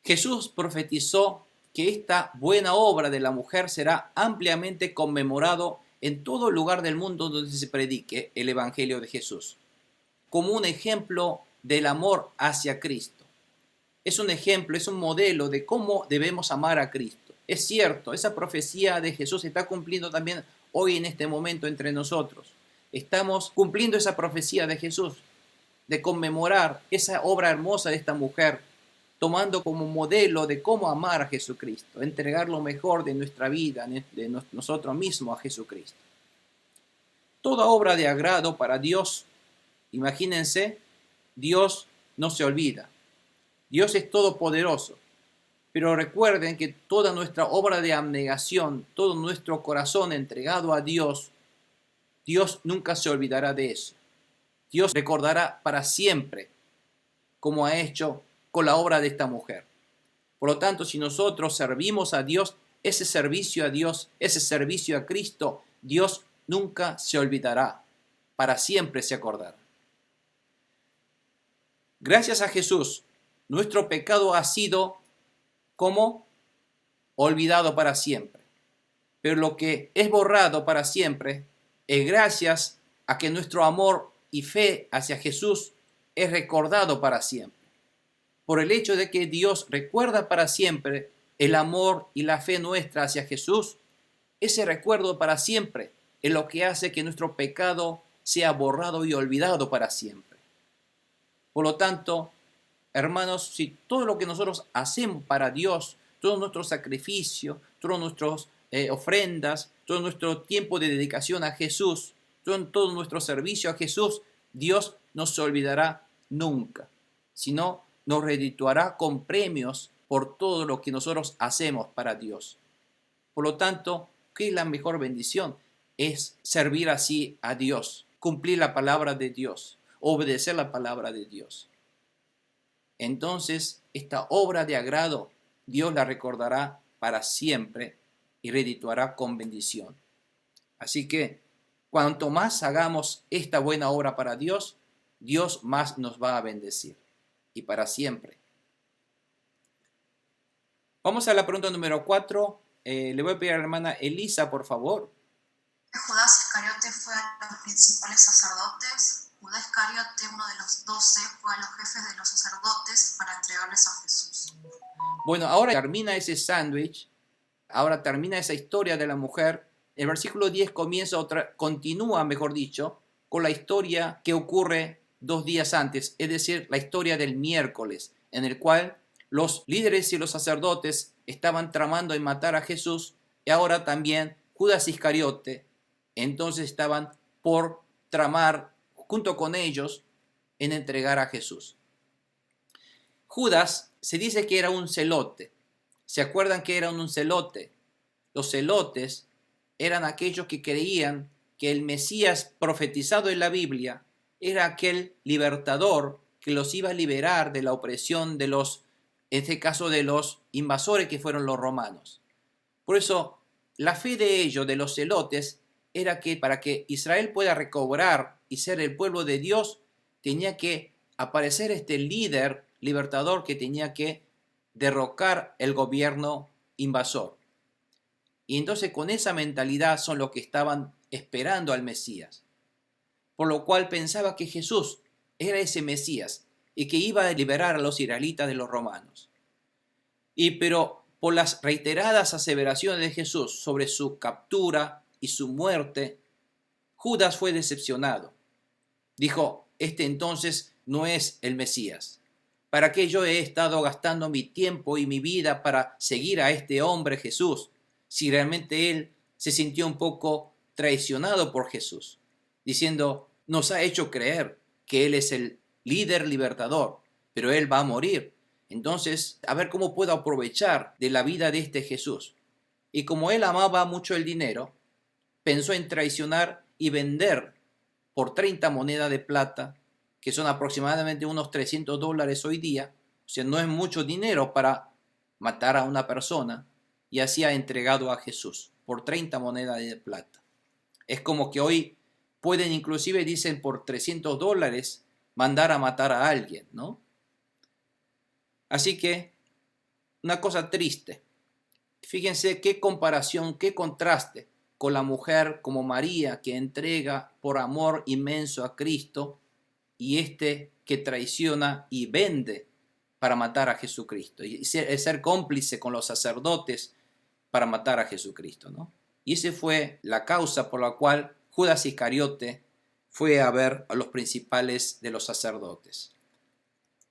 Jesús profetizó que esta buena obra de la mujer será ampliamente conmemorado en todo lugar del mundo donde se predique el Evangelio de Jesús, como un ejemplo del amor hacia Cristo. Es un ejemplo, es un modelo de cómo debemos amar a Cristo. Es cierto, esa profecía de Jesús se está cumpliendo también hoy en este momento entre nosotros. Estamos cumpliendo esa profecía de Jesús, de conmemorar esa obra hermosa de esta mujer, tomando como modelo de cómo amar a Jesucristo, entregar lo mejor de nuestra vida, de nosotros mismos a Jesucristo. Toda obra de agrado para Dios, imagínense, Dios no se olvida. Dios es todopoderoso. Pero recuerden que toda nuestra obra de abnegación, todo nuestro corazón entregado a Dios, Dios nunca se olvidará de eso. Dios recordará para siempre como ha hecho con la obra de esta mujer. Por lo tanto, si nosotros servimos a Dios, ese servicio a Dios, ese servicio a Cristo, Dios nunca se olvidará, para siempre se acordará. Gracias a Jesús, nuestro pecado ha sido como olvidado para siempre. Pero lo que es borrado para siempre es gracias a que nuestro amor y fe hacia Jesús es recordado para siempre. Por el hecho de que Dios recuerda para siempre el amor y la fe nuestra hacia Jesús, ese recuerdo para siempre es lo que hace que nuestro pecado sea borrado y olvidado para siempre. Por lo tanto, hermanos, si todo lo que nosotros hacemos para Dios, todo nuestro sacrificio, todas nuestras ofrendas, todo nuestro tiempo de dedicación a Jesús, todo nuestro servicio a Jesús, Dios no se olvidará nunca, sino nos redituará con premios por todo lo que nosotros hacemos para Dios. Por lo tanto, ¿qué es la mejor bendición? Es servir así a Dios, cumplir la palabra de Dios, obedecer la palabra de Dios. Entonces, esta obra de agrado, Dios la recordará para siempre y redituará con bendición. Así que, cuanto más hagamos esta buena obra para Dios, Dios más nos va a bendecir y para siempre. Vamos a la pregunta número 4. Le voy a pedir a la hermana Elisa, por favor. Judas Iscariote fue a los principales sacerdotes. Judas Iscariote, uno de los 12, fue a los jefes de los sacerdotes para entregarles a Jesús. Bueno, ahora termina ese sándwich, ahora termina esa historia de la mujer. El versículo 10 continúa, mejor dicho, con la historia que ocurre 2 días antes, es decir, la historia del miércoles, en el cual los líderes y los sacerdotes estaban tramando en matar a Jesús, y ahora también Judas Iscariote, entonces estaban por tramar junto con ellos en entregar a Jesús. Judas se dice que era un celote. ¿Se acuerdan que era un celote? Los celotes eran aquellos que creían que el Mesías profetizado en la Biblia era aquel libertador que los iba a liberar de la opresión de los, en este caso, de los invasores que fueron los romanos. Por eso, la fe de ellos, de los celotes, era que para que Israel pueda recobrar y ser el pueblo de Dios, tenía que aparecer este líder libertador que tenía que derrocar el gobierno invasor. Y entonces con esa mentalidad son los que estaban esperando al Mesías. Por lo cual pensaba que Jesús era ese Mesías y que iba a liberar a los israelitas de los romanos. Pero por las reiteradas aseveraciones de Jesús sobre su captura y su muerte, Judas fue decepcionado. Dijo, este entonces no es el Mesías. ¿Para qué yo he estado gastando mi tiempo y mi vida para seguir a este hombre Jesús, si realmente él se sintió un poco traicionado por Jesús, diciendo, nos ha hecho creer que él es el líder libertador, pero él va a morir? Entonces, a ver cómo puedo aprovechar de la vida de este Jesús. Y como él amaba mucho el dinero, pensó en traicionar y vender por 30 monedas de plata, que son aproximadamente unos $300 hoy día. O sea, no es mucho dinero para matar a una persona, y así ha entregado a Jesús por 30 monedas de plata. Es como que hoy pueden, inclusive dicen, por $300 mandar a matar a alguien, ¿no? Así que, una cosa triste. Fíjense qué comparación, qué contraste con la mujer como María, que entrega por amor inmenso a Cristo, y este que traiciona y vende para matar a Jesucristo, y ser cómplice con los sacerdotes para matar a Jesucristo, ¿no? Y esa fue la causa por la cual Judas Iscariote fue a ver a los principales de los sacerdotes.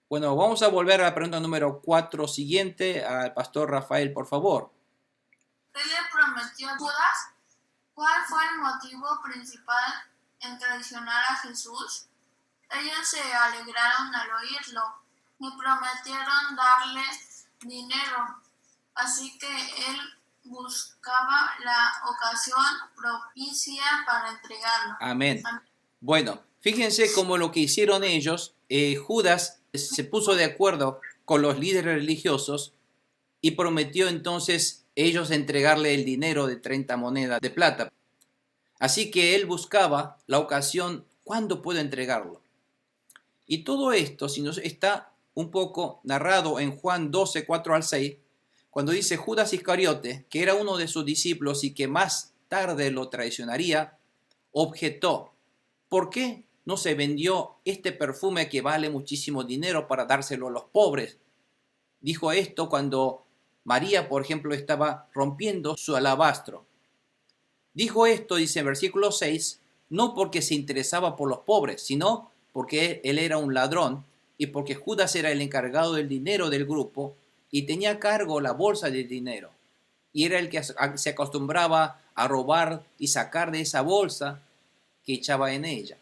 Bueno, vamos a volver a la pregunta número 4 siguiente al pastor Rafael, por favor. ¿Qué le prometió Judas? ¿Cuál fue el motivo principal en traicionar a Jesús? Ellos se alegraron al oírlo y prometieron darle dinero, así que él buscaba la ocasión propicia para entregarlo. Amén. Bueno, fíjense cómo lo que hicieron ellos, Judas se puso de acuerdo con los líderes religiosos y prometió entonces ellos entregarle el dinero de 30 monedas de plata. Así que él buscaba la ocasión, ¿cuándo puedo entregarlo? Y todo esto está un poco narrado en Juan 12, 4 al 6, cuando dice Judas Iscariote, que era uno de sus discípulos y que más tarde lo traicionaría, objetó: ¿por qué no se vendió este perfume que vale muchísimo dinero para dárselo a los pobres? Dijo esto cuando María, por ejemplo, estaba rompiendo su alabastro. Dijo esto, dice en versículo 6, no porque se interesaba por los pobres, sino porque él era un ladrón y porque Judas era el encargado del dinero del grupo y tenía a cargo la bolsa de dinero. Y era el que se acostumbraba a robar y sacar de esa bolsa que echaba en ella.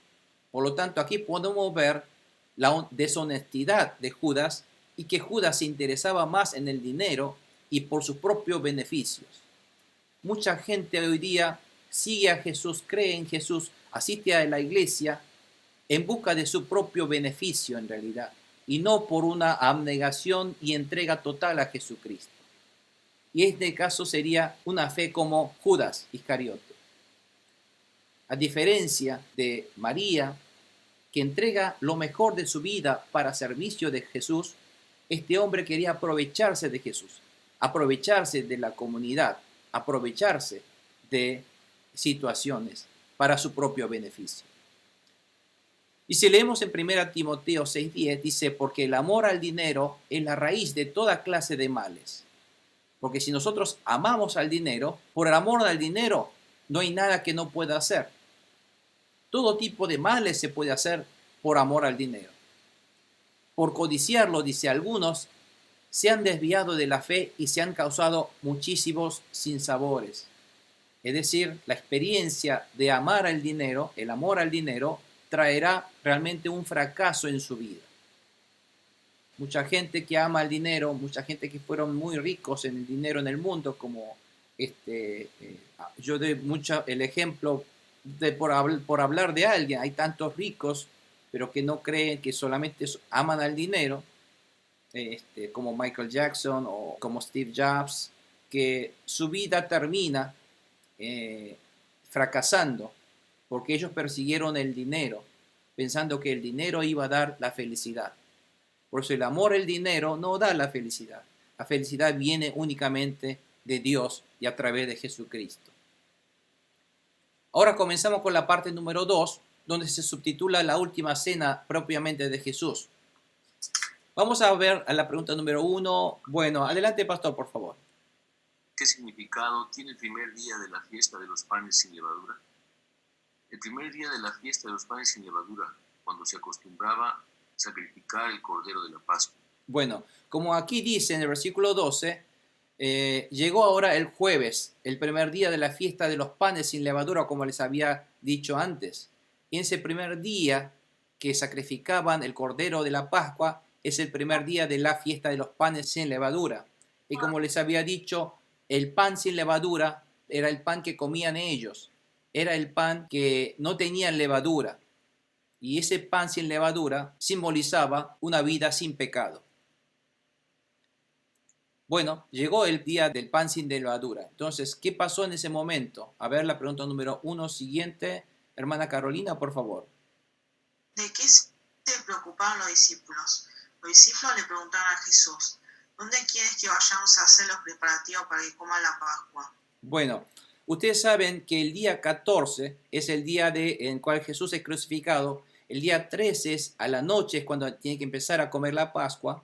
Por lo tanto, aquí podemos ver la deshonestidad de Judas y que Judas se interesaba más en el dinero y por sus propios beneficios. Mucha gente hoy día sigue a Jesús, cree en Jesús, asiste a la iglesia en busca de su propio beneficio en realidad, y no por una abnegación y entrega total a Jesucristo. Y este caso sería una fe como Judas Iscariote. A diferencia de María, que entrega lo mejor de su vida para servicio de Jesús, este hombre quería aprovecharse de Jesús, aprovecharse de la comunidad, aprovecharse de situaciones para su propio beneficio. Y si leemos en 1 Timoteo 6:10, dice, porque el amor al dinero es la raíz de toda clase de males. Porque si nosotros amamos al dinero, por el amor al dinero no hay nada que no pueda hacer. Todo tipo de males se puede hacer por amor al dinero. Por codiciarlo, dice algunos, se han desviado de la fe y se han causado muchísimos sinsabores. Es decir, la experiencia de amar al dinero, el amor al dinero, traerá realmente un fracaso en su vida. Mucha gente que ama el dinero, mucha gente que fueron muy ricos en el dinero en el mundo, como yo doy mucho el ejemplo por hablar de alguien, hay tantos ricos, pero que no creen, que solamente aman al dinero, como Michael Jackson o como Steve Jobs, que su vida termina fracasando porque ellos persiguieron el dinero, pensando que el dinero iba a dar la felicidad. Por eso el amor al dinero no da la felicidad. La felicidad viene únicamente de Dios y a través de Jesucristo. Ahora comenzamos con la parte número 2, donde se subtitula la última cena propiamente de Jesús. Vamos a ver a la pregunta número 1. Bueno, adelante, pastor, por favor. ¿Qué significado tiene el primer día de la fiesta de los panes sin levadura? El primer día de la fiesta de los panes sin levadura, cuando se acostumbraba sacrificar el cordero de la Pascua. Bueno, como aquí dice en el versículo 12, llegó ahora el jueves, el primer día de la fiesta de los panes sin levadura, como les había dicho antes. Y en ese primer día que sacrificaban el cordero de la Pascua, es el primer día de la fiesta de los panes sin levadura. Y como les había dicho, el pan sin levadura era el pan que comían ellos. Era el pan que no tenía levadura. Y ese pan sin levadura simbolizaba una vida sin pecado. Bueno, llegó el día del pan sin levadura. Entonces, ¿qué pasó en ese momento? A ver, la pregunta número 1 siguiente. Hermana Carolina, por favor. ¿De qué se preocupaban los discípulos? Los discípulos le preguntaron a Jesús, ¿dónde quieres que vayamos a hacer los preparativos para que coman la Pascua? Bueno, ustedes saben que el día 14 es el día en el cual Jesús es crucificado. El día 13 es a la noche, es cuando tiene que empezar a comer la Pascua.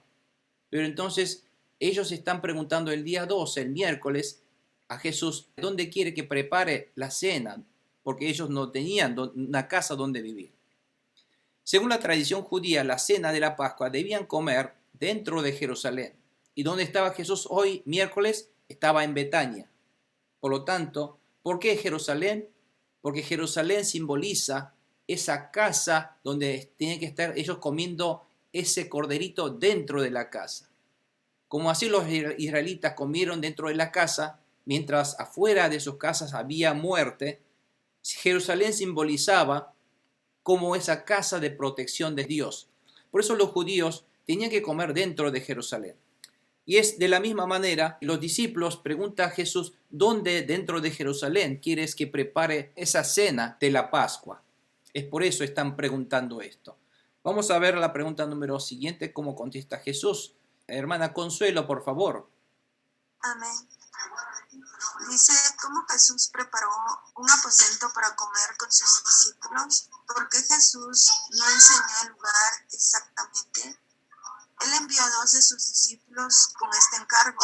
Pero entonces ellos están preguntando el día 12, el miércoles, a Jesús, ¿dónde quiere que prepare la cena? Porque ellos no tenían una casa donde vivir. Según la tradición judía, la cena de la Pascua debían comer dentro de Jerusalén. ¿Y dónde estaba Jesús hoy, miércoles? Estaba en Betania. Por lo tanto, ¿por qué Jerusalén? Porque Jerusalén simboliza esa casa donde tienen que estar ellos comiendo ese corderito dentro de la casa. Como así los israelitas comieron dentro de la casa, mientras afuera de sus casas había muerte, Jerusalén simbolizaba como esa casa de protección de Dios. Por eso los judíos tenían que comer dentro de Jerusalén. Y es de la misma manera, los discípulos preguntan a Jesús, ¿dónde dentro de Jerusalén quieres que prepare esa cena de la Pascua? Es por eso están preguntando esto. Vamos a ver la pregunta número siguiente, cómo contesta Jesús. Hermana Consuelo, por favor. Amén. Dice, ¿cómo Jesús preparó un aposento para comer con sus discípulos? ¿Por qué Jesús no enseñó el lugar exactamente? Él envió a 2 de sus discípulos con este encargo.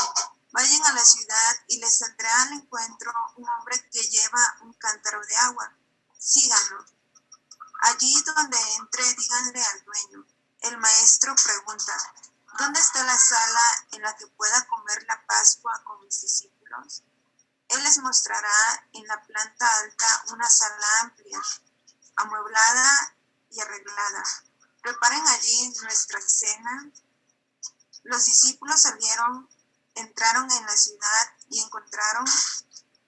Vayan a la ciudad y les saldrá al encuentro un hombre que lleva un cántaro de agua. Síganlo. Allí donde entre, díganle al dueño. El maestro pregunta, ¿dónde está la sala en la que pueda comer la Pascua con mis discípulos? Él les mostrará en la planta alta una sala amplia, amueblada y arreglada. Preparen allí nuestra cena. Los discípulos salieron, entraron en la ciudad y encontraron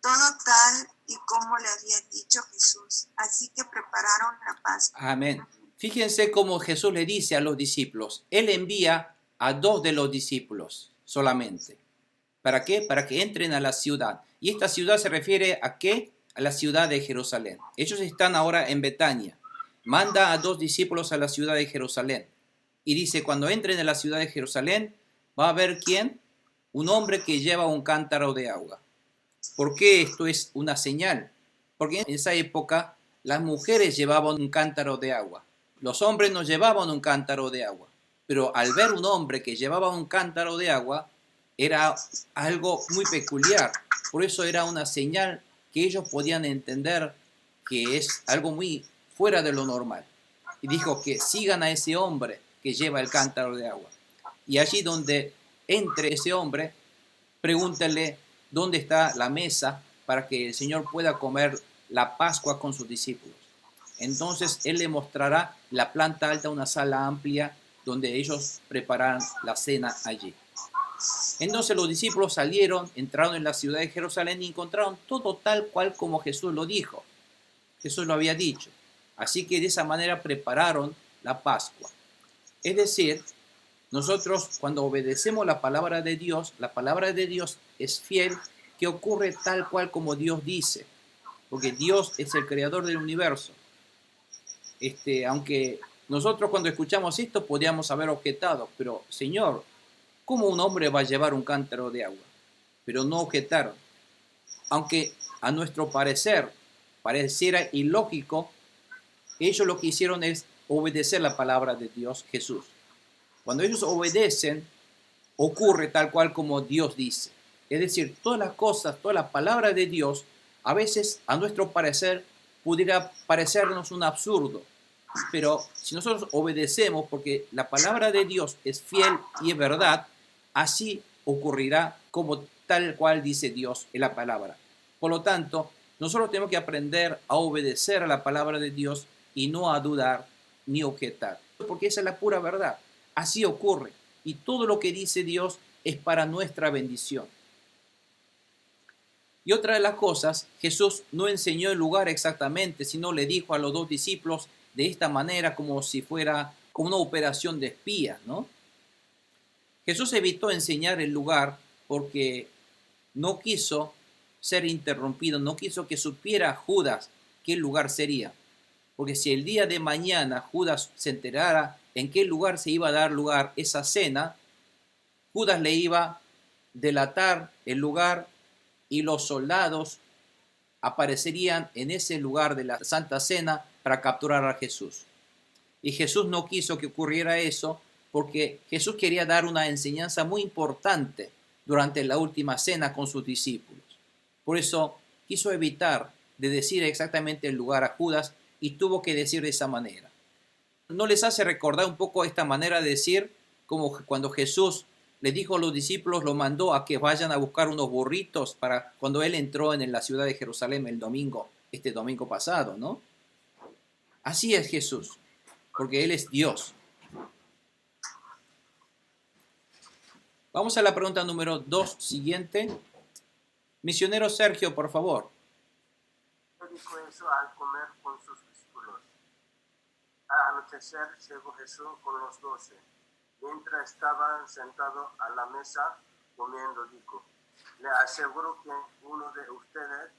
todo tal y como le había dicho Jesús. Así que prepararon la Pascua. Amén. Fíjense cómo Jesús le dice a los discípulos. Él envía a 2 de los discípulos solamente. ¿Para qué? Para que entren a la ciudad. Y esta ciudad se refiere a ¿qué? A la ciudad de Jerusalén. Ellos están ahora en Betania. Manda a 2 discípulos a la ciudad de Jerusalén. Y dice, cuando entren a la ciudad de Jerusalén, va a haber ¿quién? Un hombre que lleva un cántaro de agua. ¿Por qué esto es una señal? Porque en esa época las mujeres llevaban un cántaro de agua. Los hombres no llevaban un cántaro de agua. Pero al ver un hombre que llevaba un cántaro de agua, era algo muy peculiar. Por eso era una señal que ellos podían entender que es algo muy fuera de lo normal. Y dijo que sigan a ese hombre que lleva el cántaro de agua. Y allí donde entre ese hombre, pregúntale dónde está la mesa para que el Señor pueda comer la Pascua con sus discípulos. Entonces Él le mostrará la planta alta, una sala amplia, donde ellos preparan la cena allí. Entonces los discípulos salieron, entraron en la ciudad de Jerusalén y encontraron todo tal cual como Jesús lo dijo. Jesús lo había dicho. Así que de esa manera prepararon la Pascua. Es decir, nosotros cuando obedecemos la palabra de Dios es fiel, que ocurre tal cual como Dios dice. Porque Dios es el creador del universo. Aunque nosotros cuando escuchamos esto podríamos haber objetado, pero Señor, ¿cómo un hombre va a llevar un cántaro de agua? Pero no objetaron. Aunque a nuestro parecer pareciera ilógico, ellos lo que hicieron es obedecer la palabra de Dios, Jesús. Cuando ellos obedecen, ocurre tal cual como Dios dice. Es decir, todas las cosas, toda la palabra de Dios, a veces a nuestro parecer pudiera parecernos un absurdo. Pero si nosotros obedecemos, porque la palabra de Dios es fiel y es verdad, así ocurrirá como tal cual dice Dios en la palabra. Por lo tanto, nosotros tenemos que aprender a obedecer a la palabra de Dios y no a dudar ni objetar, porque esa es la pura verdad. Así ocurre. Y todo lo que dice Dios es para nuestra bendición. Y otra de las cosas, Jesús no enseñó el lugar exactamente, sino le dijo a los 2 discípulos de esta manera, como si fuera como una operación de espías, ¿no? Jesús evitó enseñar el lugar porque no quiso ser interrumpido, no quiso que supiera Judas qué lugar sería. Porque si el día de mañana Judas se enterara en qué lugar se iba a dar lugar esa cena, Judas le iba a delatar el lugar y los soldados aparecerían en ese lugar de la Santa Cena para capturar a Jesús. Y Jesús no quiso que ocurriera eso porque Jesús quería dar una enseñanza muy importante durante la última cena con sus discípulos. Por eso quiso evitar de decir exactamente el lugar a Judas y tuvo que decir de esa manera. ¿No les hace recordar un poco esta manera de decir como cuando Jesús le dijo a los discípulos, lo mandó a que vayan a buscar unos burritos para cuando él entró en la ciudad de Jerusalén este domingo pasado, ¿no? Así es Jesús, porque Él es Dios. Vamos a la pregunta número 2, siguiente. Misionero Sergio, por favor. Dijo eso al comer con sus discípulos. Al anochecer llegó Jesús con los 12. Mientras estaban sentados a la mesa comiendo, dijo, le aseguro que uno de ustedes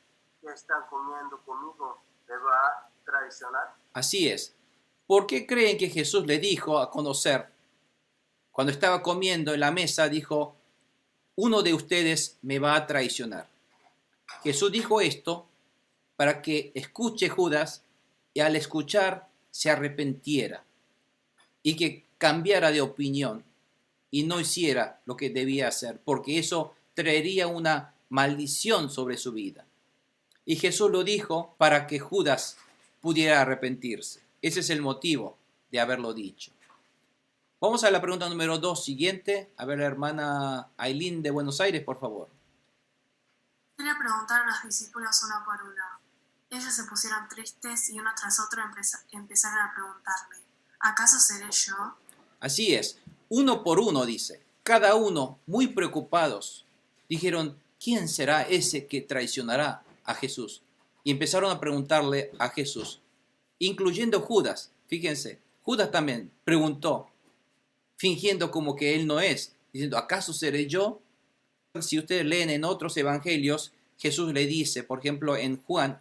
que están comiendo conmigo me va a traicionar. Así es. ¿Por qué creen que Jesús le dijo a conocer? Cuando estaba comiendo en la mesa, dijo, uno de ustedes me va a traicionar. Jesús dijo esto para que escuche Judas y al escuchar se arrepintiera y que cambiara de opinión y no hiciera lo que debía hacer, porque eso traería una maldición sobre su vida. Y Jesús lo dijo para que Judas pudiera arrepentirse. Ese es el motivo de haberlo dicho. Vamos a la pregunta número 2 siguiente. A ver, la hermana Aileen de Buenos Aires, por favor. ¿Qué le preguntaron a los discípulos uno por uno? Ellos se pusieron tristes y uno tras otro empezaron a preguntarle, ¿acaso seré yo? Así es, uno por uno dice, cada uno muy preocupados, dijeron, ¿quién será ese que traicionará a Jesús? Y empezaron a preguntarle a Jesús, incluyendo Judas. Fíjense, Judas también preguntó, fingiendo como que él no es, diciendo, ¿acaso seré yo? Si ustedes leen en otros evangelios, Jesús le dice, por ejemplo, en Juan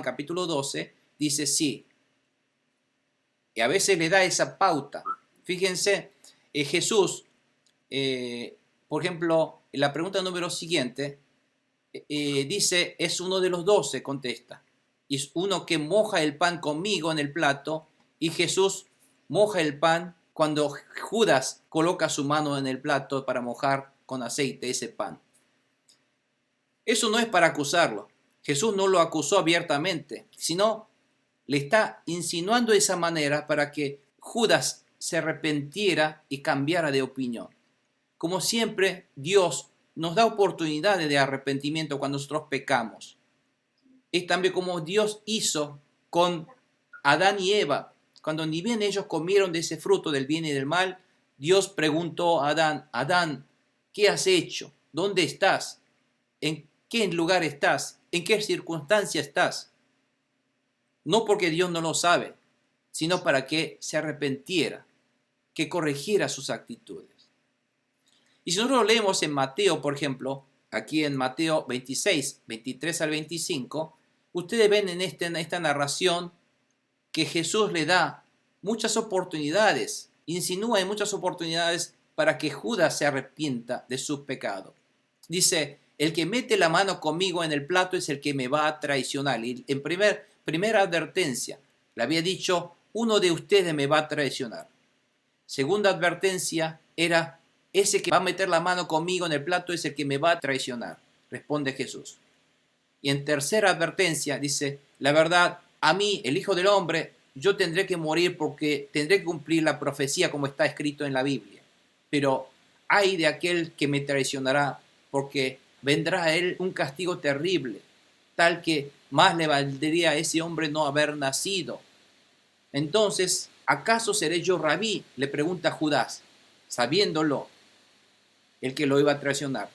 capítulo 12, dice sí. Y a veces le da esa pauta. Fíjense, Jesús, por ejemplo, en la pregunta número siguiente, dice, es uno de los 12, contesta. Y es uno que moja el pan conmigo en el plato, y Jesús moja el pan cuando Judas coloca su mano en el plato para mojar con aceite ese pan. Eso no es para acusarlo. Jesús no lo acusó abiertamente, sino le está insinuando de esa manera para que Judas se arrepintiera y cambiara de opinión. Como siempre, Dios nos da oportunidades de arrepentimiento cuando nosotros pecamos. Es también como Dios hizo con Adán y Eva. Cuando ni bien ellos comieron de ese fruto del bien y del mal, Dios preguntó a Adán, Adán, ¿qué has hecho? ¿Dónde estás? ¿En qué lugar estás? ¿En qué circunstancia estás? No porque Dios no lo sabe, sino para que se arrepintiera, que corrigiera sus actitudes. Y si nosotros leemos en Mateo, por ejemplo, aquí en Mateo 26, 23 al 25, ustedes ven en esta narración que Jesús le da muchas oportunidades, insinúa en muchas oportunidades para que Judas se arrepienta de su pecado. Dice, el que mete la mano conmigo en el plato es el que me va a traicionar. Y en primera advertencia, le había dicho, uno de ustedes me va a traicionar. Segunda advertencia era, ese que va a meter la mano conmigo en el plato es el que me va a traicionar, responde Jesús. Y en tercera advertencia dice, la verdad, a mí, el Hijo del Hombre, yo tendré que morir porque tendré que cumplir la profecía como está escrito en la Biblia. Pero ay de aquel que me traicionará, porque vendrá a él un castigo terrible, tal que más le valdría a ese hombre no haber nacido. Entonces, ¿acaso seré yo rabí? Le pregunta Judas, sabiéndolo, el que lo iba a traicionar.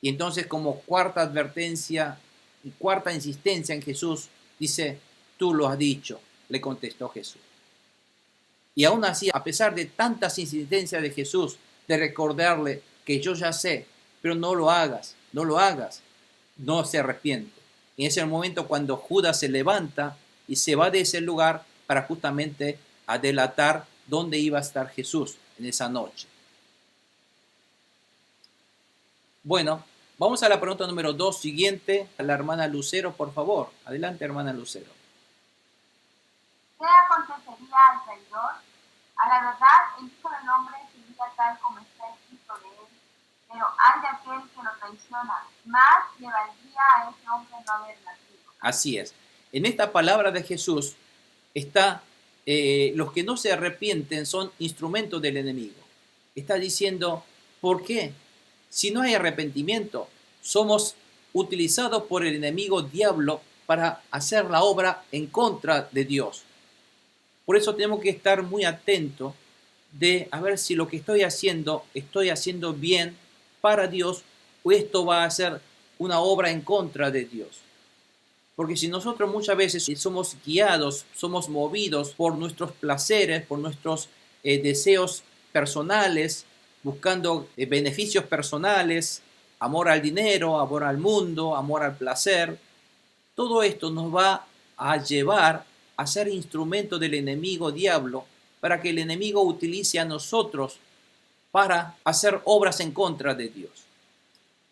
Y entonces, como cuarta advertencia y cuarta insistencia en Jesús, dice, tú lo has dicho, le contestó Jesús. Y aún así, a pesar de tantas insistencias de Jesús, de recordarle que yo ya sé, pero no lo hagas, no se arrepiente. Y es el momento cuando Judas se levanta y se va de ese lugar para justamente a delatar dónde iba a estar Jesús en esa noche. Bueno, vamos a la pregunta número 2 siguiente. A la hermana Lucero, por favor. Adelante, hermana Lucero. ¿Qué acontecería al traidor? A la verdad, el Hijo del Hombre sería tal como está escrito de él, pero ay de aquel que lo traiciona, más le valdría a ese hombre no haber nacido. Así es. En esta palabra de Jesús está, los que no se arrepienten son instrumentos del enemigo. Está diciendo, ¿por qué? Si no hay arrepentimiento, somos utilizados por el enemigo diablo para hacer la obra en contra de Dios. Por eso tenemos que estar muy atentos de a ver si lo que estoy haciendo bien para Dios o esto va a ser una obra en contra de Dios. Porque si nosotros muchas veces somos guiados, somos movidos por nuestros placeres, por nuestros deseos personales, buscando beneficios personales, amor al dinero, amor al mundo, amor al placer, todo esto nos va a llevar a ser instrumento del enemigo diablo para que el enemigo utilice a nosotros para hacer obras en contra de Dios.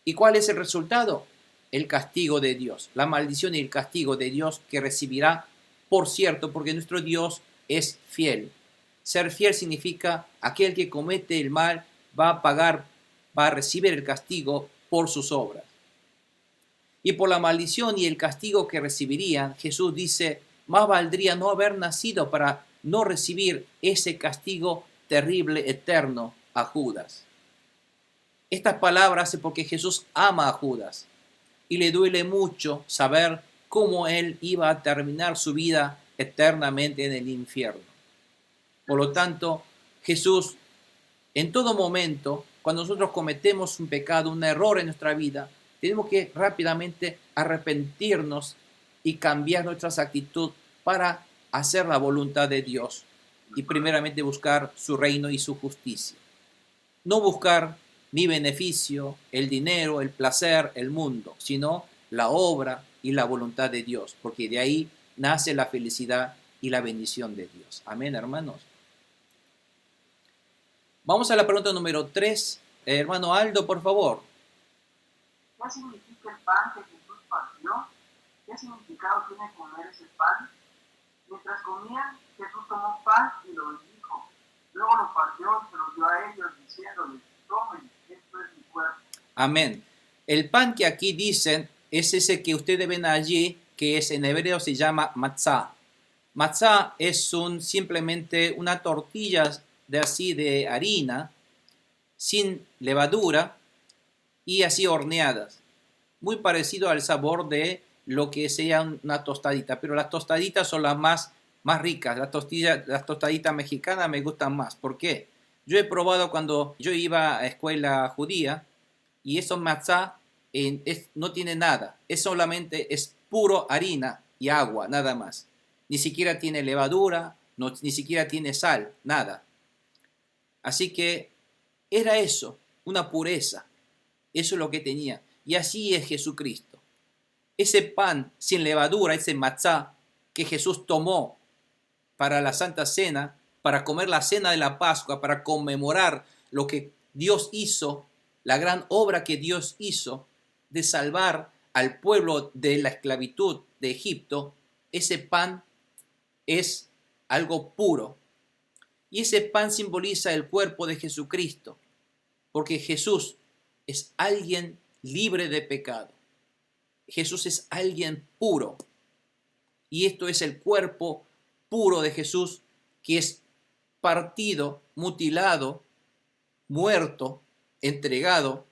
¿Y cuál es el resultado? El castigo de Dios, la maldición y el castigo de Dios que recibirá, por cierto, porque nuestro Dios es fiel. Ser fiel significa aquel que comete el mal va a pagar, va a recibir el castigo por sus obras. Y por la maldición y el castigo que recibirían, Jesús dice, más valdría no haber nacido para no recibir ese castigo terrible, eterno a Judas. Estas palabras es porque Jesús ama a Judas y le duele mucho saber cómo él iba a terminar su vida eternamente en el infierno. Por lo tanto, Jesús, en todo momento, cuando nosotros cometemos un pecado, un error en nuestra vida, tenemos que rápidamente arrepentirnos y cambiar nuestra actitud para hacer la voluntad de Dios y primeramente buscar su reino y su justicia. No buscar mi beneficio, el dinero, el placer, el mundo, sino la obra y la voluntad de Dios, porque de ahí nace la felicidad y la bendición de Dios. Amén, hermanos. Vamos a la pregunta número 3. Hermano Aldo, por favor. ¿Qué significa el pan que Jesús partió? ¿Qué significado tiene comer ese pan? Mientras comían, Jesús tomó pan y lo bendijo. Luego lo partió y se lo dio a ellos, diciéndoles, tomen, esto es mi cuerpo. Amén. El pan que aquí dicen es ese que ustedes ven allí, que es en hebreo se llama matzá. Matzá es simplemente una tortilla de harina, sin levadura y así horneadas. Muy parecido al sabor de lo que sea una tostadita, pero las tostaditas son las más ricas. Las tostaditas mexicanas me gustan más. ¿Por qué? Yo he probado cuando yo iba a escuela judía y esos matzá no tiene nada. Es puro harina y agua, nada más. Ni siquiera tiene levadura, ni siquiera tiene sal, nada. Así que era eso, una pureza. Eso es lo que tenía. Y así es Jesucristo. Ese pan sin levadura, ese matzá que Jesús tomó para la Santa Cena, para comer la cena de la Pascua, para conmemorar lo que Dios hizo, la gran obra que Dios hizo de salvar al pueblo de la esclavitud de Egipto, ese pan es algo puro. Y ese pan simboliza el cuerpo de Jesucristo, porque Jesús es alguien libre de pecado. Jesús es alguien puro. Y esto es el cuerpo puro de Jesús, que es partido, mutilado, muerto, entregado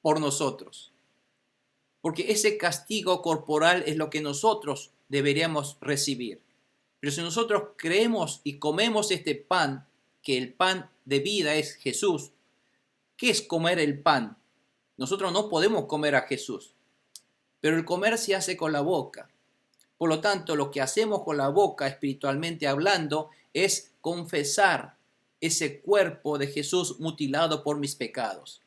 por nosotros. Porque ese castigo corporal es lo que nosotros deberíamos recibir. Pero si nosotros creemos y comemos este pan, que el pan de vida es Jesús, ¿qué es comer el pan? Nosotros no podemos comer a Jesús, pero el comer se hace con la boca. Por lo tanto, lo que hacemos con la boca, espiritualmente hablando, es confesar ese cuerpo de Jesús mutilado por mis pecados.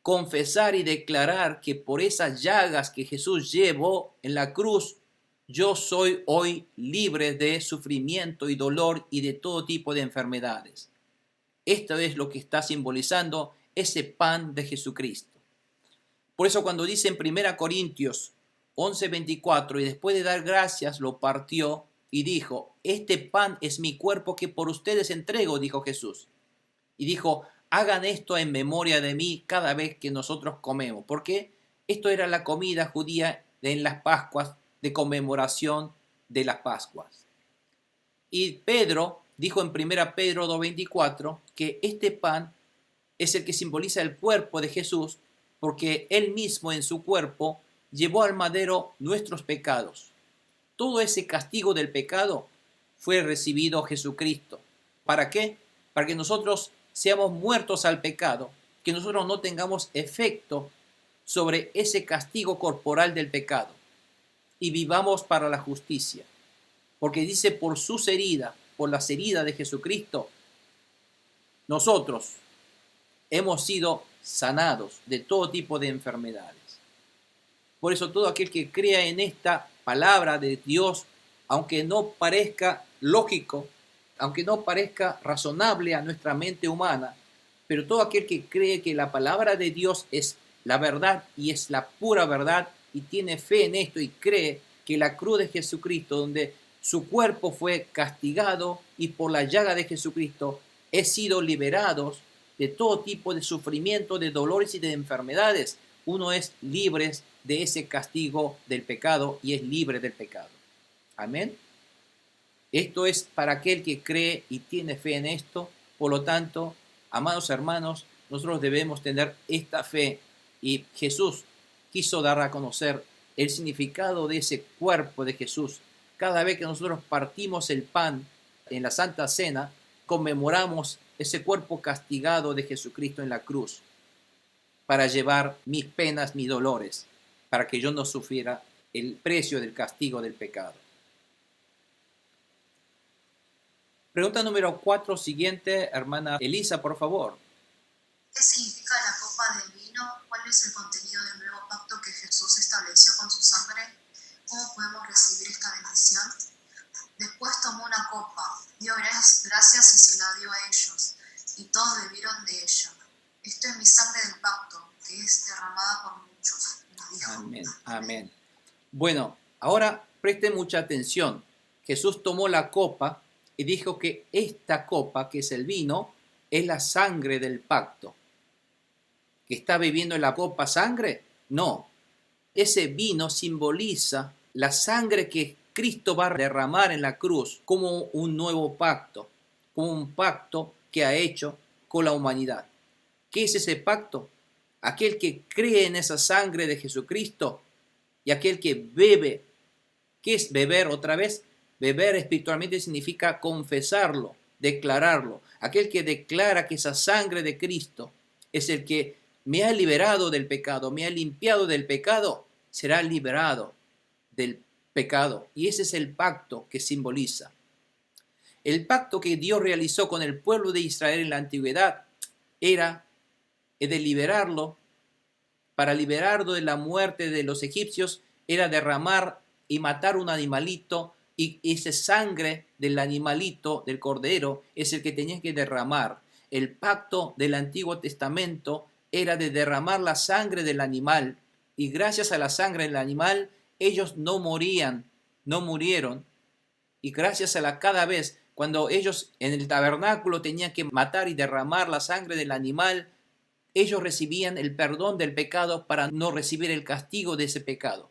Confesar y declarar que por esas llagas que Jesús llevó en la cruz, yo soy hoy libre de sufrimiento y dolor y de todo tipo de enfermedades. Esto es lo que está simbolizando ese pan de Jesucristo. Por eso cuando dice en 1 Corintios 11:24, y después de dar gracias lo partió y dijo, este pan es mi cuerpo que por ustedes entrego, dijo Jesús. Y dijo, hagan esto en memoria de mí cada vez que nosotros comemos. Porque esto era la comida judía en las Pascuas, de conmemoración de las Pascuas. Y Pedro dijo en 1 Pedro 2:24 que este pan es el que simboliza el cuerpo de Jesús, porque él mismo en su cuerpo llevó al madero nuestros pecados. Todo ese castigo del pecado fue recibido Jesucristo. ¿Para qué? Para que nosotros seamos muertos al pecado, que nosotros no tengamos efecto sobre ese castigo corporal del pecado y vivamos para la justicia. Porque dice, por sus heridas, por las heridas de Jesucristo, nosotros hemos sido sanados de todo tipo de enfermedades. Por eso todo aquel que crea en esta palabra de Dios aunque no parezca lógico, aunque no parezca razonable a nuestra mente humana, pero todo aquel que cree que la palabra de Dios es la verdad y es la pura verdad y tiene fe en esto y cree que la cruz de Jesucristo, donde su cuerpo fue castigado y por la llaga de Jesucristo he sido liberados de todo tipo de sufrimiento, de dolores y de enfermedades. Uno es libre de ese castigo del pecado y es libre del pecado. Amén. Esto es para aquel que cree y tiene fe en esto. Por lo tanto, amados hermanos, nosotros debemos tener esta fe y Jesús quiso dar a conocer el significado de ese cuerpo de Jesús. Cada vez que nosotros partimos el pan en la Santa Cena, conmemoramos ese cuerpo castigado de Jesucristo en la cruz para llevar mis penas, mis dolores, para que yo no sufriera el precio del castigo del pecado. Pregunta número 4, siguiente, hermana Elisa, por favor. ¿Qué significa la copa del vino? ¿Cuál es el contenido del nuevo pacto que Jesús estableció con su sangre? ¿Cómo podemos recibir esta bendición? Después tomó una copa, dio gracias y se la dio a ellos, y todos bebieron de ella. Esto es mi sangre del pacto, que es derramada por muchos. Dijo. Amén, amén. Bueno, ahora preste mucha atención. Jesús tomó la copa y dijo que esta copa, que es el vino, es la sangre del pacto. ¿Que está bebiendo en la copa sangre? No. Ese vino simboliza la sangre que Cristo va a derramar en la cruz como un nuevo pacto, como un pacto que ha hecho con la humanidad. ¿Qué es ese pacto? Aquel que cree en esa sangre de Jesucristo y aquel que bebe. ¿Qué es beber otra vez? Beber espiritualmente significa confesarlo, declararlo. Aquel que declara que esa sangre de Cristo es el que me ha liberado del pecado, me ha limpiado del pecado, será liberado del pecado. Y ese es el pacto que simboliza. El pacto que Dios realizó con el pueblo de Israel en la antigüedad era de liberarlo, para liberarlo de la muerte de los egipcios, era derramar y matar un animalito, y esa sangre del animalito, del cordero, es el que tenía que derramar. El pacto del Antiguo Testamento era de derramar la sangre del animal, y gracias a la sangre del animal, ellos no murieron, y gracias a cada vez, cuando ellos en el tabernáculo tenían que matar y derramar la sangre del animal, ellos recibían el perdón del pecado para no recibir el castigo de ese pecado.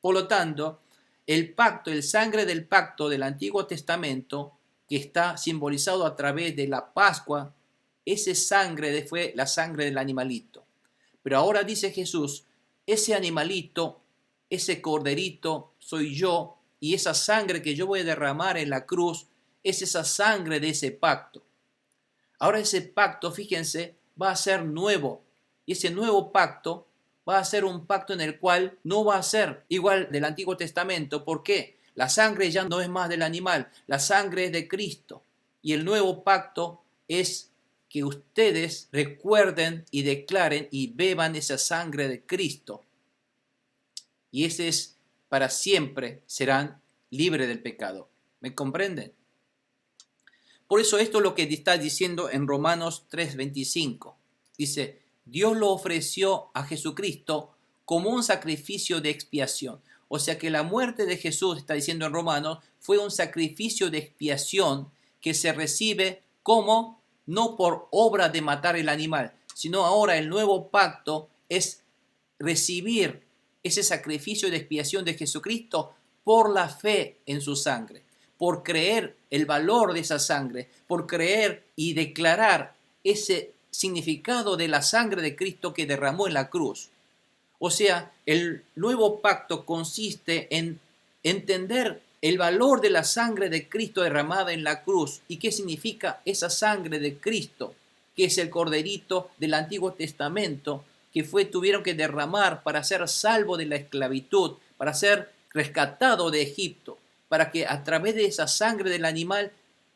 Por lo tanto, el pacto, el sangre del pacto del Antiguo Testamento, que está simbolizado a través de la Pascua, esa sangre fue la sangre del animalito. Pero ahora dice Jesús, ese animalito, ese corderito soy yo, y esa sangre que yo voy a derramar en la cruz es esa sangre de ese pacto. Ahora ese pacto, fíjense, va a ser nuevo, y ese nuevo pacto va a ser un pacto en el cual no va a ser igual del Antiguo Testamento. ¿Por qué? La sangre ya no es más del animal, la sangre es de Cristo. Y el nuevo pacto es que ustedes recuerden y declaren y beban esa sangre de Cristo. Y ese es para siempre, serán libres del pecado. ¿Me comprenden? Por eso esto es lo que está diciendo en Romanos 3:25. Dice, Dios lo ofreció a Jesucristo como un sacrificio de expiación. O sea que la muerte de Jesús, está diciendo en Romanos, fue un sacrificio de expiación que se recibe como no por obra de matar el animal, sino ahora el nuevo pacto es recibir ese sacrificio de expiación de Jesucristo por la fe en su sangre, por creer el valor de esa sangre, por creer y declarar ese significado de la sangre de Cristo que derramó en la cruz. O sea, el nuevo pacto consiste en entender el valor de la sangre de Cristo derramada en la cruz y qué significa esa sangre de Cristo, que es el corderito del Antiguo Testamento, que tuvieron que derramar para ser salvo de la esclavitud, para ser rescatado de Egipto, para que a través de esa sangre del animal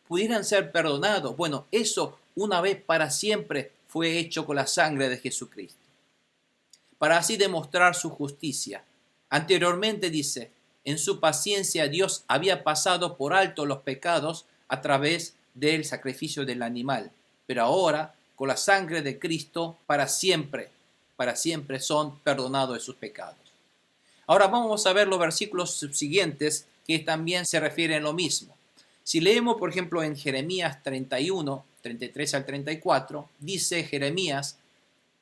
pudieran ser perdonados. Bueno, eso una vez para siempre fue hecho con la sangre de Jesucristo, para así demostrar su justicia. Anteriormente dice, en su paciencia Dios había pasado por alto los pecados a través del sacrificio del animal. Pero ahora, con la sangre de Cristo, para siempre son perdonados de sus pecados. Ahora vamos a ver los versículos subsiguientes que también se refieren a lo mismo. Si leemos, por ejemplo, en Jeremías 31, 33 al 34, dice Jeremías: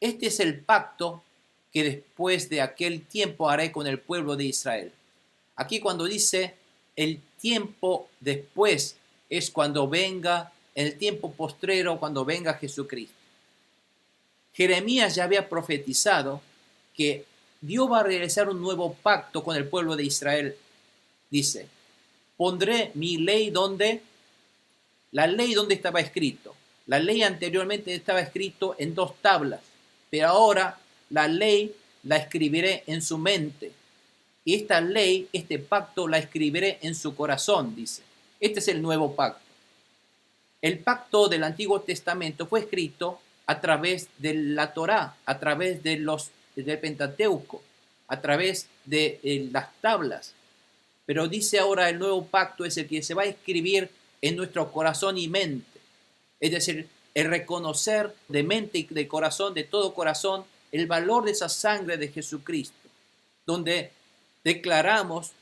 este es el pacto que después de aquel tiempo haré con el pueblo de Israel. Aquí cuando dice el tiempo después es cuando venga, el tiempo postrero, cuando venga Jesucristo. Jeremías ya había profetizado que Dios va a realizar un nuevo pacto con el pueblo de Israel. Dice: pondré mi ley donde, la ley donde estaba escrito. La ley anteriormente estaba escrito en 2 tablas, pero ahora la ley la escribiré en su mente. Y esta ley, este pacto, la escribiré en su corazón, dice. Este es el nuevo pacto. El pacto del Antiguo Testamento fue escrito a través de la Torá, a través del Pentateuco, a través de las tablas. Pero dice ahora el nuevo pacto es el que se va a escribir en nuestro corazón y mente. Es decir, el reconocer de mente y de corazón, de todo corazón, el valor de esa sangre de Jesucristo, donde declaramos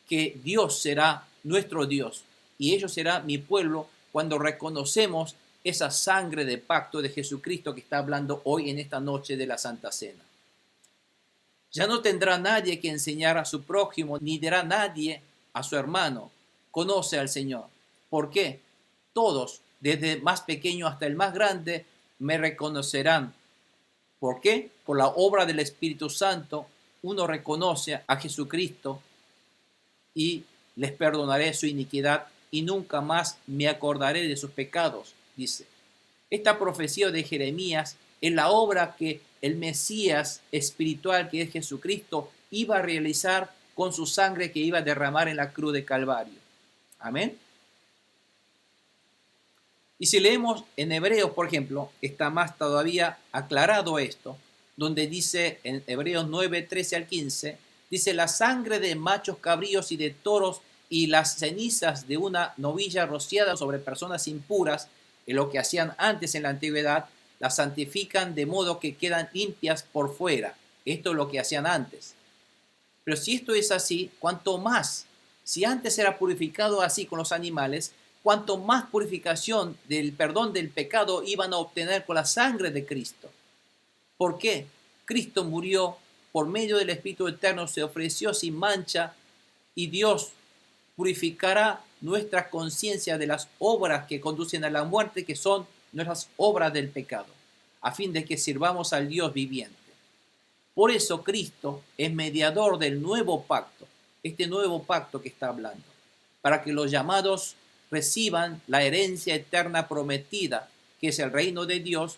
que Dios será nuestro Dios y ellos será mi pueblo cuando reconocemos esa sangre de pacto de Jesucristo que está hablando hoy en esta noche de la Santa Cena. Ya no tendrá nadie que enseñar a su prójimo, ni dirá nadie a su hermano: conoce al Señor. ¿Por qué? Todos, desde el más pequeño hasta el más grande, me reconocerán. ¿Por qué? Por la obra del Espíritu Santo, uno reconoce a Jesucristo y les perdonaré su iniquidad y nunca más me acordaré de sus pecados, dice. Esta profecía de Jeremías es la obra que el Mesías espiritual, que es Jesucristo, iba a realizar con su sangre que iba a derramar en la cruz de Calvario. Amén. Y si leemos en Hebreos, por ejemplo, está más todavía aclarado esto, donde dice en Hebreos 9, 13 al 15, dice: la sangre de machos cabríos y de toros y las cenizas de una novilla rociada sobre personas impuras, en lo que hacían antes en la antigüedad, las santifican de modo que quedan limpias por fuera. Esto es lo que hacían antes. Pero si esto es así, cuanto más, si antes era purificado así con los animales, cuanto más purificación del perdón del pecado iban a obtener con la sangre de Cristo. ¿Por qué? Cristo murió por medio del Espíritu Eterno, se ofreció sin mancha y Dios purificará nuestra conciencia de las obras que conducen a la muerte, que son nuestras obras del pecado, a fin de que sirvamos al Dios viviente. Por eso Cristo es mediador del nuevo pacto, este nuevo pacto que está hablando, para que los llamados reciban la herencia eterna prometida, que es el reino de Dios,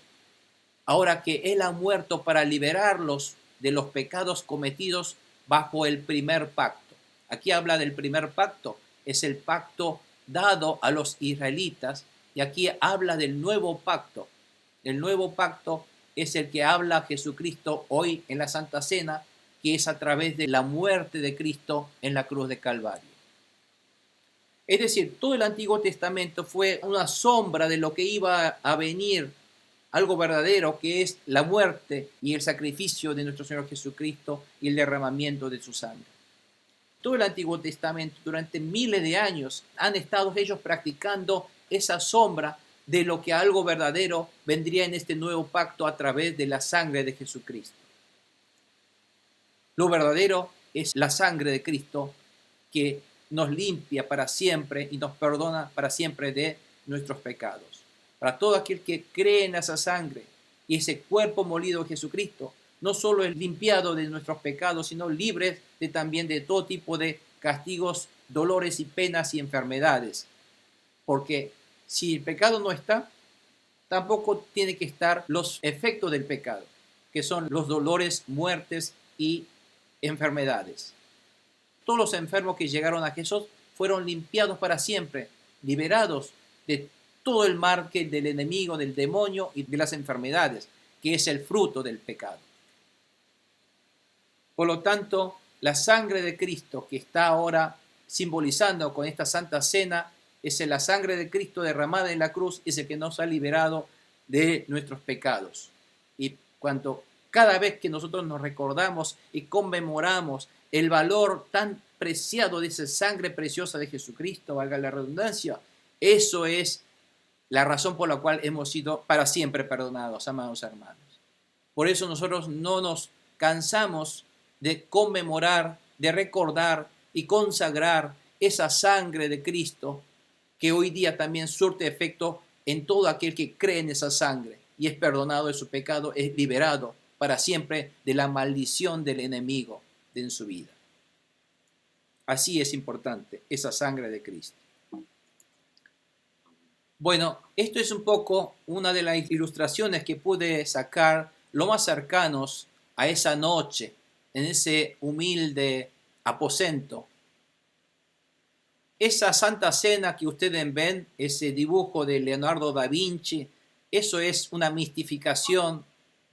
ahora que Él ha muerto para liberarlos de los pecados cometidos bajo el primer pacto. Aquí habla del primer pacto, es el pacto dado a los israelitas, y aquí habla del nuevo pacto. El nuevo pacto es el que habla Jesucristo hoy en la Santa Cena, que es a través de la muerte de Cristo en la cruz de Calvario. Es decir, todo el Antiguo Testamento fue una sombra de lo que iba a venir, algo verdadero, que es la muerte y el sacrificio de nuestro Señor Jesucristo y el derramamiento de su sangre. Todo el Antiguo Testamento, durante miles de años, han estado ellos practicando esa sombra de lo que algo verdadero vendría en este nuevo pacto a través de la sangre de Jesucristo. Lo verdadero es la sangre de Cristo que nos limpia para siempre y nos perdona para siempre de nuestros pecados. Para todo aquel que cree en esa sangre y ese cuerpo molido de Jesucristo, no solo es limpiado de nuestros pecados, sino libres también de todo tipo de castigos, dolores y penas y enfermedades. Porque si el pecado no está, tampoco tiene que estar los efectos del pecado, que son los dolores, muertes y enfermedades. Todos los enfermos que llegaron a Jesús fueron limpiados para siempre, liberados de todo el mal del enemigo, del demonio y de las enfermedades, que es el fruto del pecado. Por lo tanto, la sangre de Cristo que está ahora simbolizando con esta Santa Cena, es la sangre de Cristo derramada en la cruz, es el que nos ha liberado de nuestros pecados. Y cada vez que nosotros nos recordamos y conmemoramos el valor tan preciado de esa sangre preciosa de Jesucristo, valga la redundancia, eso es la razón por la cual hemos sido para siempre perdonados, amados hermanos. Por eso nosotros no nos cansamos de conmemorar, de recordar y consagrar esa sangre de Cristo que hoy día también surte efecto en todo aquel que cree en esa sangre y es perdonado de su pecado, es liberado para siempre de la maldición del enemigo en su vida. Así es importante esa sangre de Cristo. Bueno, esto es un poco una de las ilustraciones que pude sacar lo más cercanos a esa noche, en ese humilde aposento. Esa Santa Cena que ustedes ven, ese dibujo de Leonardo da Vinci, eso es una mistificación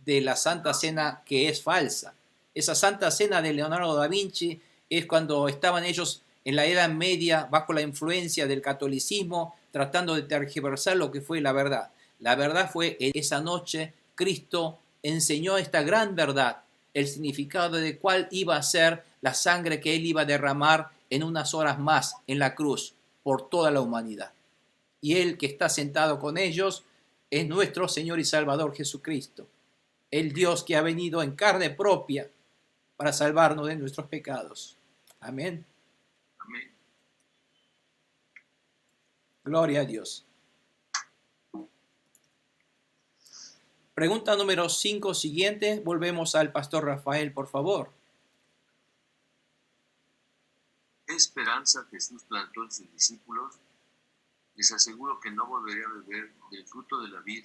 de la Santa Cena que es falsa. Esa Santa Cena de Leonardo da Vinci es cuando estaban ellos en la Edad Media bajo la influencia del catolicismo, tratando de tergiversar lo que fue la verdad. La verdad fue esa noche Cristo enseñó esta gran verdad, el significado de cuál iba a ser la sangre que él iba a derramar en unas horas más en la cruz por toda la humanidad. Y él que está sentado con ellos es nuestro Señor y Salvador Jesucristo, el Dios que ha venido en carne propia para salvarnos de nuestros pecados. Amén. Amén. Gloria a Dios. Pregunta número 5 siguiente. Volvemos al pastor Rafael, por favor. ¿Qué esperanza Jesús plantó en sus discípulos? Les aseguro que no volveré a beber del fruto de la vid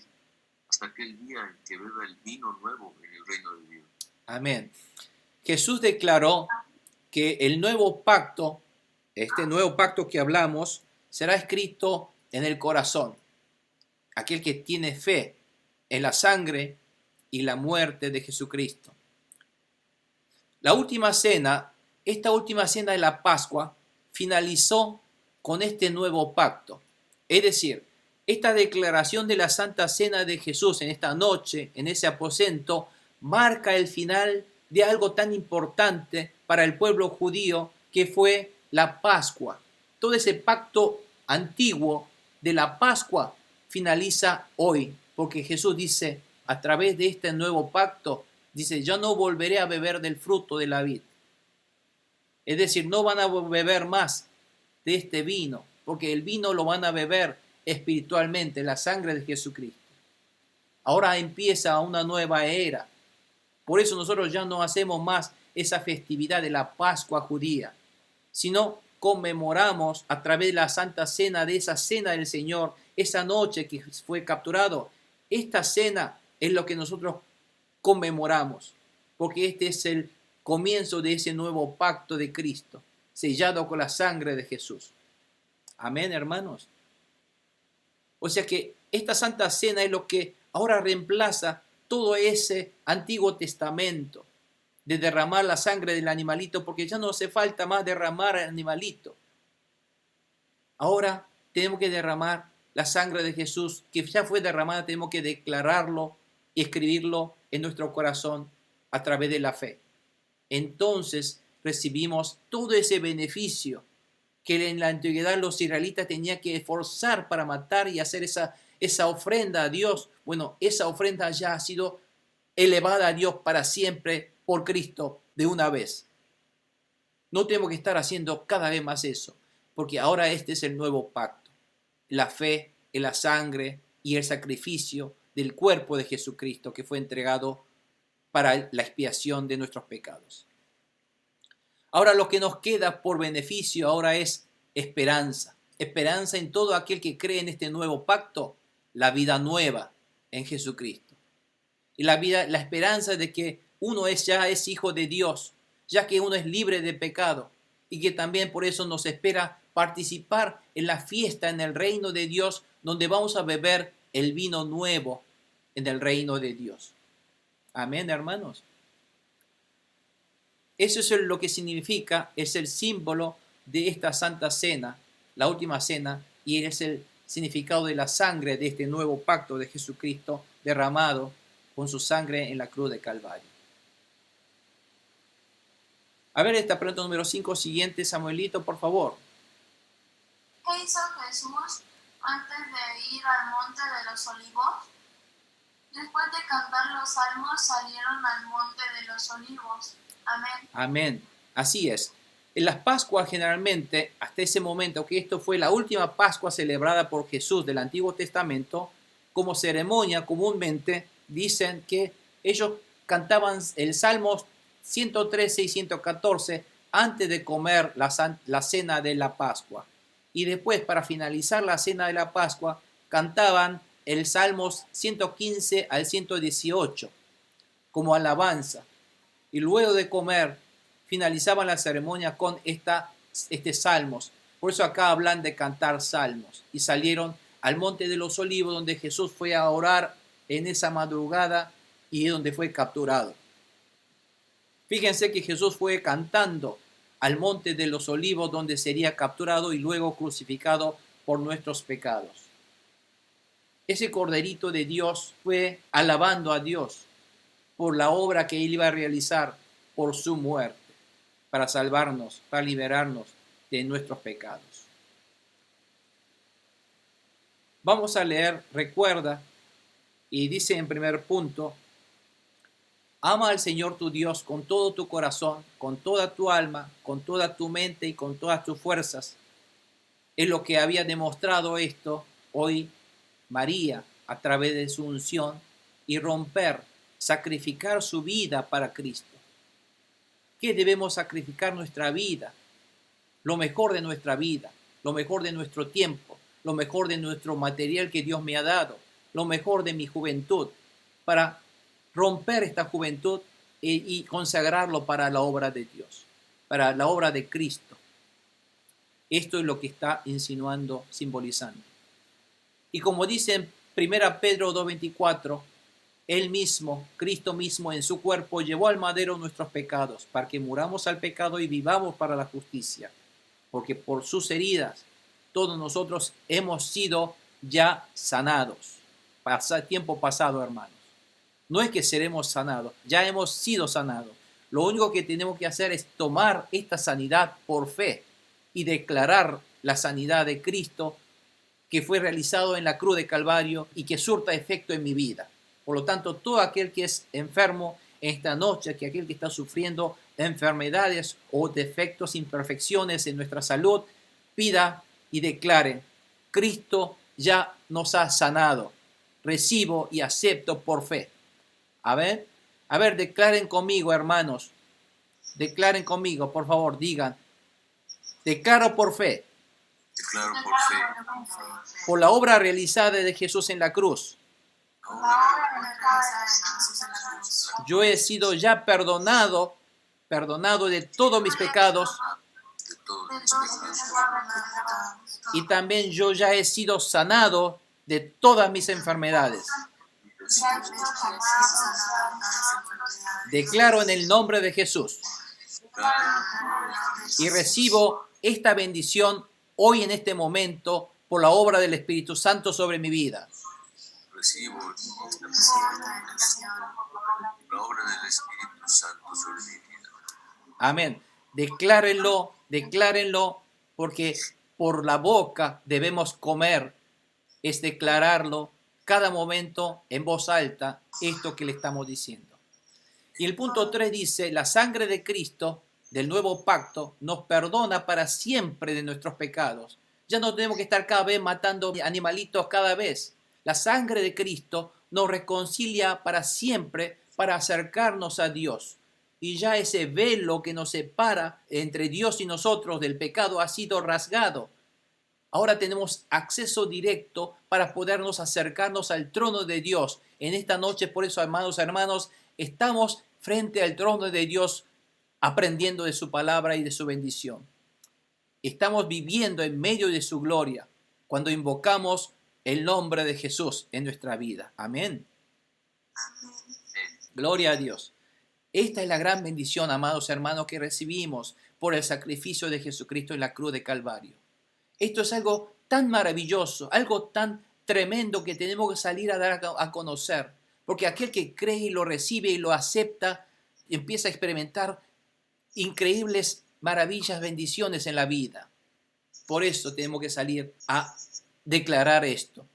hasta aquel día en que beba el vino nuevo en el reino de Dios. Amén. Jesús declaró que el nuevo pacto, este nuevo pacto que hablamos, será escrito en el corazón. Aquel que tiene fe en la sangre y la muerte de Jesucristo. La última cena, esta última cena de la Pascua, finalizó con este nuevo pacto. Es decir, esta declaración de la Santa Cena de Jesús en esta noche, en ese aposento, marca el final de algo tan importante para el pueblo judío que fue la Pascua. Todo ese pacto antiguo de la Pascua finaliza hoy, porque Jesús dice, a través de este nuevo pacto, dice, yo no volveré a beber del fruto de la vid. Es decir, no van a beber más de este vino, porque el vino lo van a beber espiritualmente, la sangre de Jesucristo. Ahora empieza una nueva era. Por eso nosotros ya no hacemos más esa festividad de la Pascua judía, sino conmemoramos a través de la Santa Cena, de esa cena del Señor, esa noche que fue capturado. Esta cena es lo que nosotros conmemoramos, porque este es el comienzo de ese nuevo pacto de Cristo, sellado con la sangre de Jesús. Amén, hermanos. O sea que esta Santa Cena es lo que ahora reemplaza todo ese Antiguo Testamento de derramar la sangre del animalito, porque ya no hace falta más derramar el animalito. Ahora tenemos que derramar la sangre de Jesús, que ya fue derramada, tenemos que declararlo y escribirlo en nuestro corazón a través de la fe. Entonces recibimos todo ese beneficio que en la antigüedad los israelitas tenían que esforzar para matar y hacer esa ofrenda a Dios. Bueno, esa ofrenda ya ha sido elevada a Dios para siempre por Cristo de una vez. No tenemos que estar haciendo cada vez más eso, porque ahora este es el nuevo pacto. La fe en la sangre y el sacrificio del cuerpo de Jesucristo que fue entregado para la expiación de nuestros pecados. Ahora lo que nos queda por beneficio ahora es esperanza. Esperanza en todo aquel que cree en este nuevo pacto, la vida nueva en Jesucristo. Y la esperanza de que uno ya es hijo de Dios, ya que uno es libre de pecado y que también por eso nos espera participar en la fiesta en el reino de Dios, donde vamos a beber el vino nuevo en el reino de Dios. Amén, hermanos. Eso es lo que significa, es el símbolo de esta Santa Cena, la última cena, y es el significado de la sangre de este nuevo pacto de Jesucristo derramado con su sangre en la cruz de Calvario. A ver esta pregunta número 5 siguiente, Samuelito, por favor. ¿Qué hizo Jesús antes de ir al monte de los olivos? Después de cantar los salmos salieron al monte de los olivos. Amén. Amén. Así es. En las Pascuas generalmente, hasta ese momento, que esto fue la última Pascua celebrada por Jesús del Antiguo Testamento, como ceremonia comúnmente dicen que ellos cantaban el Salmo 113 y 114 antes de comer la cena de la Pascua. Y después, para finalizar la cena de la Pascua, cantaban el Salmos 115 al 118 como alabanza. Y luego de comer, finalizaban la ceremonia con este salmos. Por eso acá hablan de cantar salmos. Y salieron al monte de los olivos, donde Jesús fue a orar en esa madrugada y donde fue capturado. Fíjense que Jesús fue cantando al monte de los olivos, donde sería capturado y luego crucificado por nuestros pecados. Ese corderito de Dios fue alabando a Dios por la obra que Él iba a realizar por su muerte, para salvarnos, para liberarnos de nuestros pecados. Vamos a leer, recuerda, y dice en primer punto, ama al Señor tu Dios con todo tu corazón, con toda tu alma, con toda tu mente y con todas tus fuerzas. Es lo que había demostrado esto hoy María a través de su unción y sacrificar su vida para Cristo. ¿Qué debemos sacrificar? Nuestra vida, lo mejor de nuestra vida, lo mejor de nuestro tiempo, lo mejor de nuestro material que Dios me ha dado, lo mejor de mi juventud, para romper esta juventud y consagrarlo para la obra de Dios, para la obra de Cristo. Esto es lo que está insinuando, simbolizando. Y como dice en 1 Pedro 2:24, Él mismo, Cristo mismo en su cuerpo llevó al madero nuestros pecados, para que muramos al pecado y vivamos para la justicia. Porque por sus heridas todos nosotros hemos sido ya sanados. Tiempo pasado, hermanos. No es que seremos sanados, ya hemos sido sanados. Lo único que tenemos que hacer es tomar esta sanidad por fe y declarar la sanidad de Cristo que fue realizado en la cruz de Calvario y que surta efecto en mi vida. Por lo tanto, todo aquel que es enfermo esta noche, que aquel que está sufriendo enfermedades o defectos, imperfecciones en nuestra salud, pida y declare, Cristo ya nos ha sanado. Recibo y acepto por fe. A ver, declaren conmigo, hermanos. Declaren conmigo, por favor, digan. Declaro por fe. Declaro por fe. Por la obra realizada de Jesús en la cruz. Yo he sido ya perdonado de todos mis pecados. Y también yo ya he sido sanado de todas mis enfermedades. Declaro en el nombre de Jesús y recibo esta bendición hoy en este momento por la obra del Espíritu Santo sobre mi vida. Recibo la obra del Espíritu Santo sobre mi vida. Amén. Declárenlo, porque por la boca debemos comer, es declararlo cada momento en voz alta, esto que le estamos diciendo. Y el punto 3 dice, la sangre de Cristo, del nuevo pacto, nos perdona para siempre de nuestros pecados. Ya no tenemos que estar cada vez matando animalitos cada vez. La sangre de Cristo nos reconcilia para siempre para acercarnos a Dios. Y ya ese velo que nos separa entre Dios y nosotros del pecado ha sido rasgado. Ahora tenemos acceso directo para podernos acercarnos al trono de Dios. En esta noche, por eso, hermanos, estamos frente al trono de Dios aprendiendo de su palabra y de su bendición. Estamos viviendo en medio de su gloria cuando invocamos el nombre de Jesús en nuestra vida. Amén. Amén. Gloria a Dios. Esta es la gran bendición, amados hermanos, que recibimos por el sacrificio de Jesucristo en la cruz de Calvario. Esto es algo tan maravilloso, algo tan tremendo que tenemos que salir a dar a conocer. Porque aquel que cree y lo recibe y lo acepta, empieza a experimentar increíbles maravillas, bendiciones en la vida. Por eso tenemos que salir a declarar esto,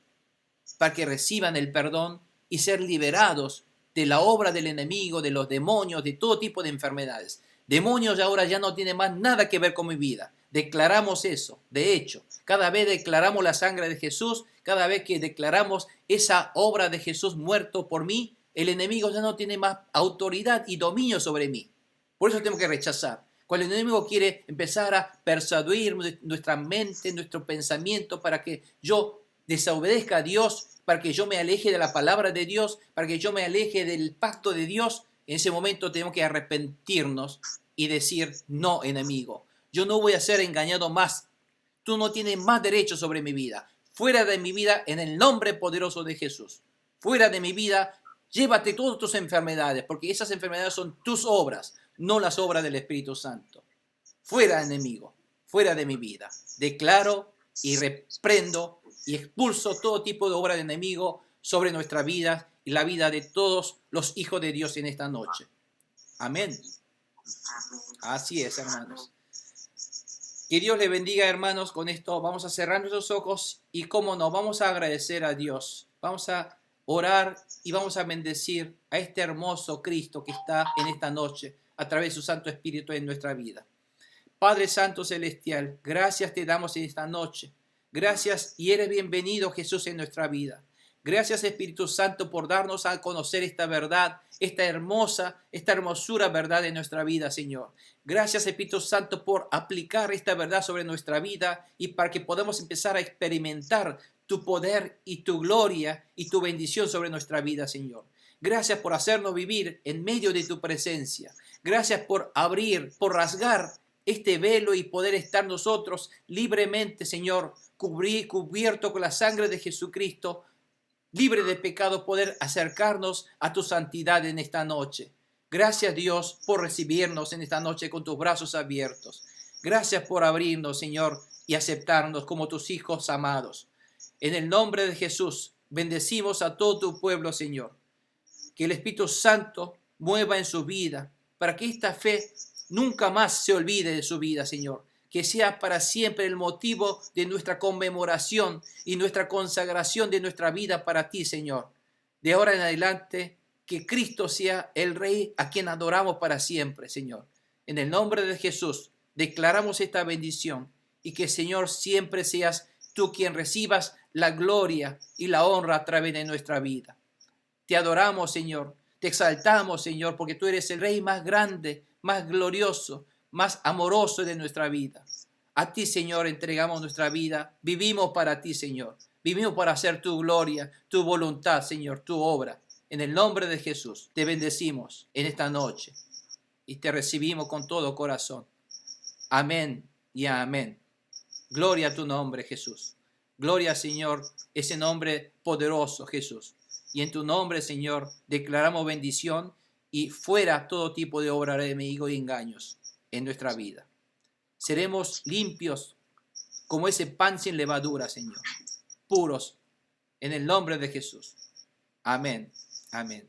para que reciban el perdón y ser liberados de la obra del enemigo, de los demonios, de todo tipo de enfermedades. Demonios ahora ya no tienen más nada que ver con mi vida. Declaramos eso. De hecho, cada vez declaramos la sangre de Jesús, cada vez que declaramos esa obra de Jesús muerto por mí, el enemigo ya no tiene más autoridad y dominio sobre mí. Por eso tengo que rechazar. Cuando el enemigo quiere empezar a persuadir nuestra mente, nuestro pensamiento, para que yo desobedezca a Dios, para que yo me aleje de la palabra de Dios, para que yo me aleje del pacto de Dios, en ese momento tenemos que arrepentirnos y decir, no, enemigo, yo no voy a ser engañado más. Tú no tienes más derecho sobre mi vida. Fuera de mi vida en el nombre poderoso de Jesús. Fuera de mi vida, llévate todas tus enfermedades, porque esas enfermedades son tus obras, no las obras del Espíritu Santo. Fuera, enemigo, fuera de mi vida. Declaro y reprendo y expulso todo tipo de obra de enemigo sobre nuestra vida y la vida de todos los hijos de Dios en esta noche. Amén. Así es, hermanos. Que Dios le bendiga, hermanos. Con esto vamos a cerrar nuestros ojos y, cómo no, vamos a agradecer a Dios. Vamos a orar y vamos a bendecir a este hermoso Cristo que está en esta noche a través de su Santo Espíritu en nuestra vida. Padre Santo Celestial, gracias te damos en esta noche. Gracias y eres bienvenido, Jesús, en nuestra vida. Gracias, Espíritu Santo, por darnos a conocer esta verdad, esta hermosura verdad en nuestra vida, Señor. Gracias, Espíritu Santo, por aplicar esta verdad sobre nuestra vida y para que podamos empezar a experimentar tu poder y tu gloria y tu bendición sobre nuestra vida, Señor. Gracias por hacernos vivir en medio de tu presencia. Gracias por abrir, por rasgar este velo y poder estar nosotros libremente, Señor, cubierto con la sangre de Jesucristo, libre de pecado, poder acercarnos a tu santidad en esta noche. Gracias, Dios, por recibirnos en esta noche con tus brazos abiertos. Gracias por abrirnos, Señor, y aceptarnos como tus hijos amados. En el nombre de Jesús, bendecimos a todo tu pueblo, Señor. Que el Espíritu Santo mueva en su vida, para que esta fe nunca más se olvide de su vida, Señor. Que sea para siempre el motivo de nuestra conmemoración y nuestra consagración de nuestra vida para ti, Señor. De ahora en adelante, que Cristo sea el Rey a quien adoramos para siempre, Señor. En el nombre de Jesús, declaramos esta bendición y que, Señor, siempre seas tú quien recibas la gloria y la honra a través de nuestra vida. Te adoramos, Señor. Te exaltamos, Señor, porque tú eres el Rey más grande, más glorioso, más amoroso de nuestra vida. A ti, Señor, entregamos nuestra vida. Vivimos para ti, Señor. Vivimos para hacer tu gloria, tu voluntad, Señor, tu obra. En el nombre de Jesús, te bendecimos en esta noche y te recibimos con todo corazón. Amén y amén. Gloria a tu nombre, Jesús. Gloria, Señor, ese nombre poderoso, Jesús. Y en tu nombre, Señor, declaramos bendición y fuera todo tipo de obra de enemigo y engaños en nuestra vida. Seremos limpios como ese pan sin levadura, Señor. Puros en el nombre de Jesús. Amén. Amén.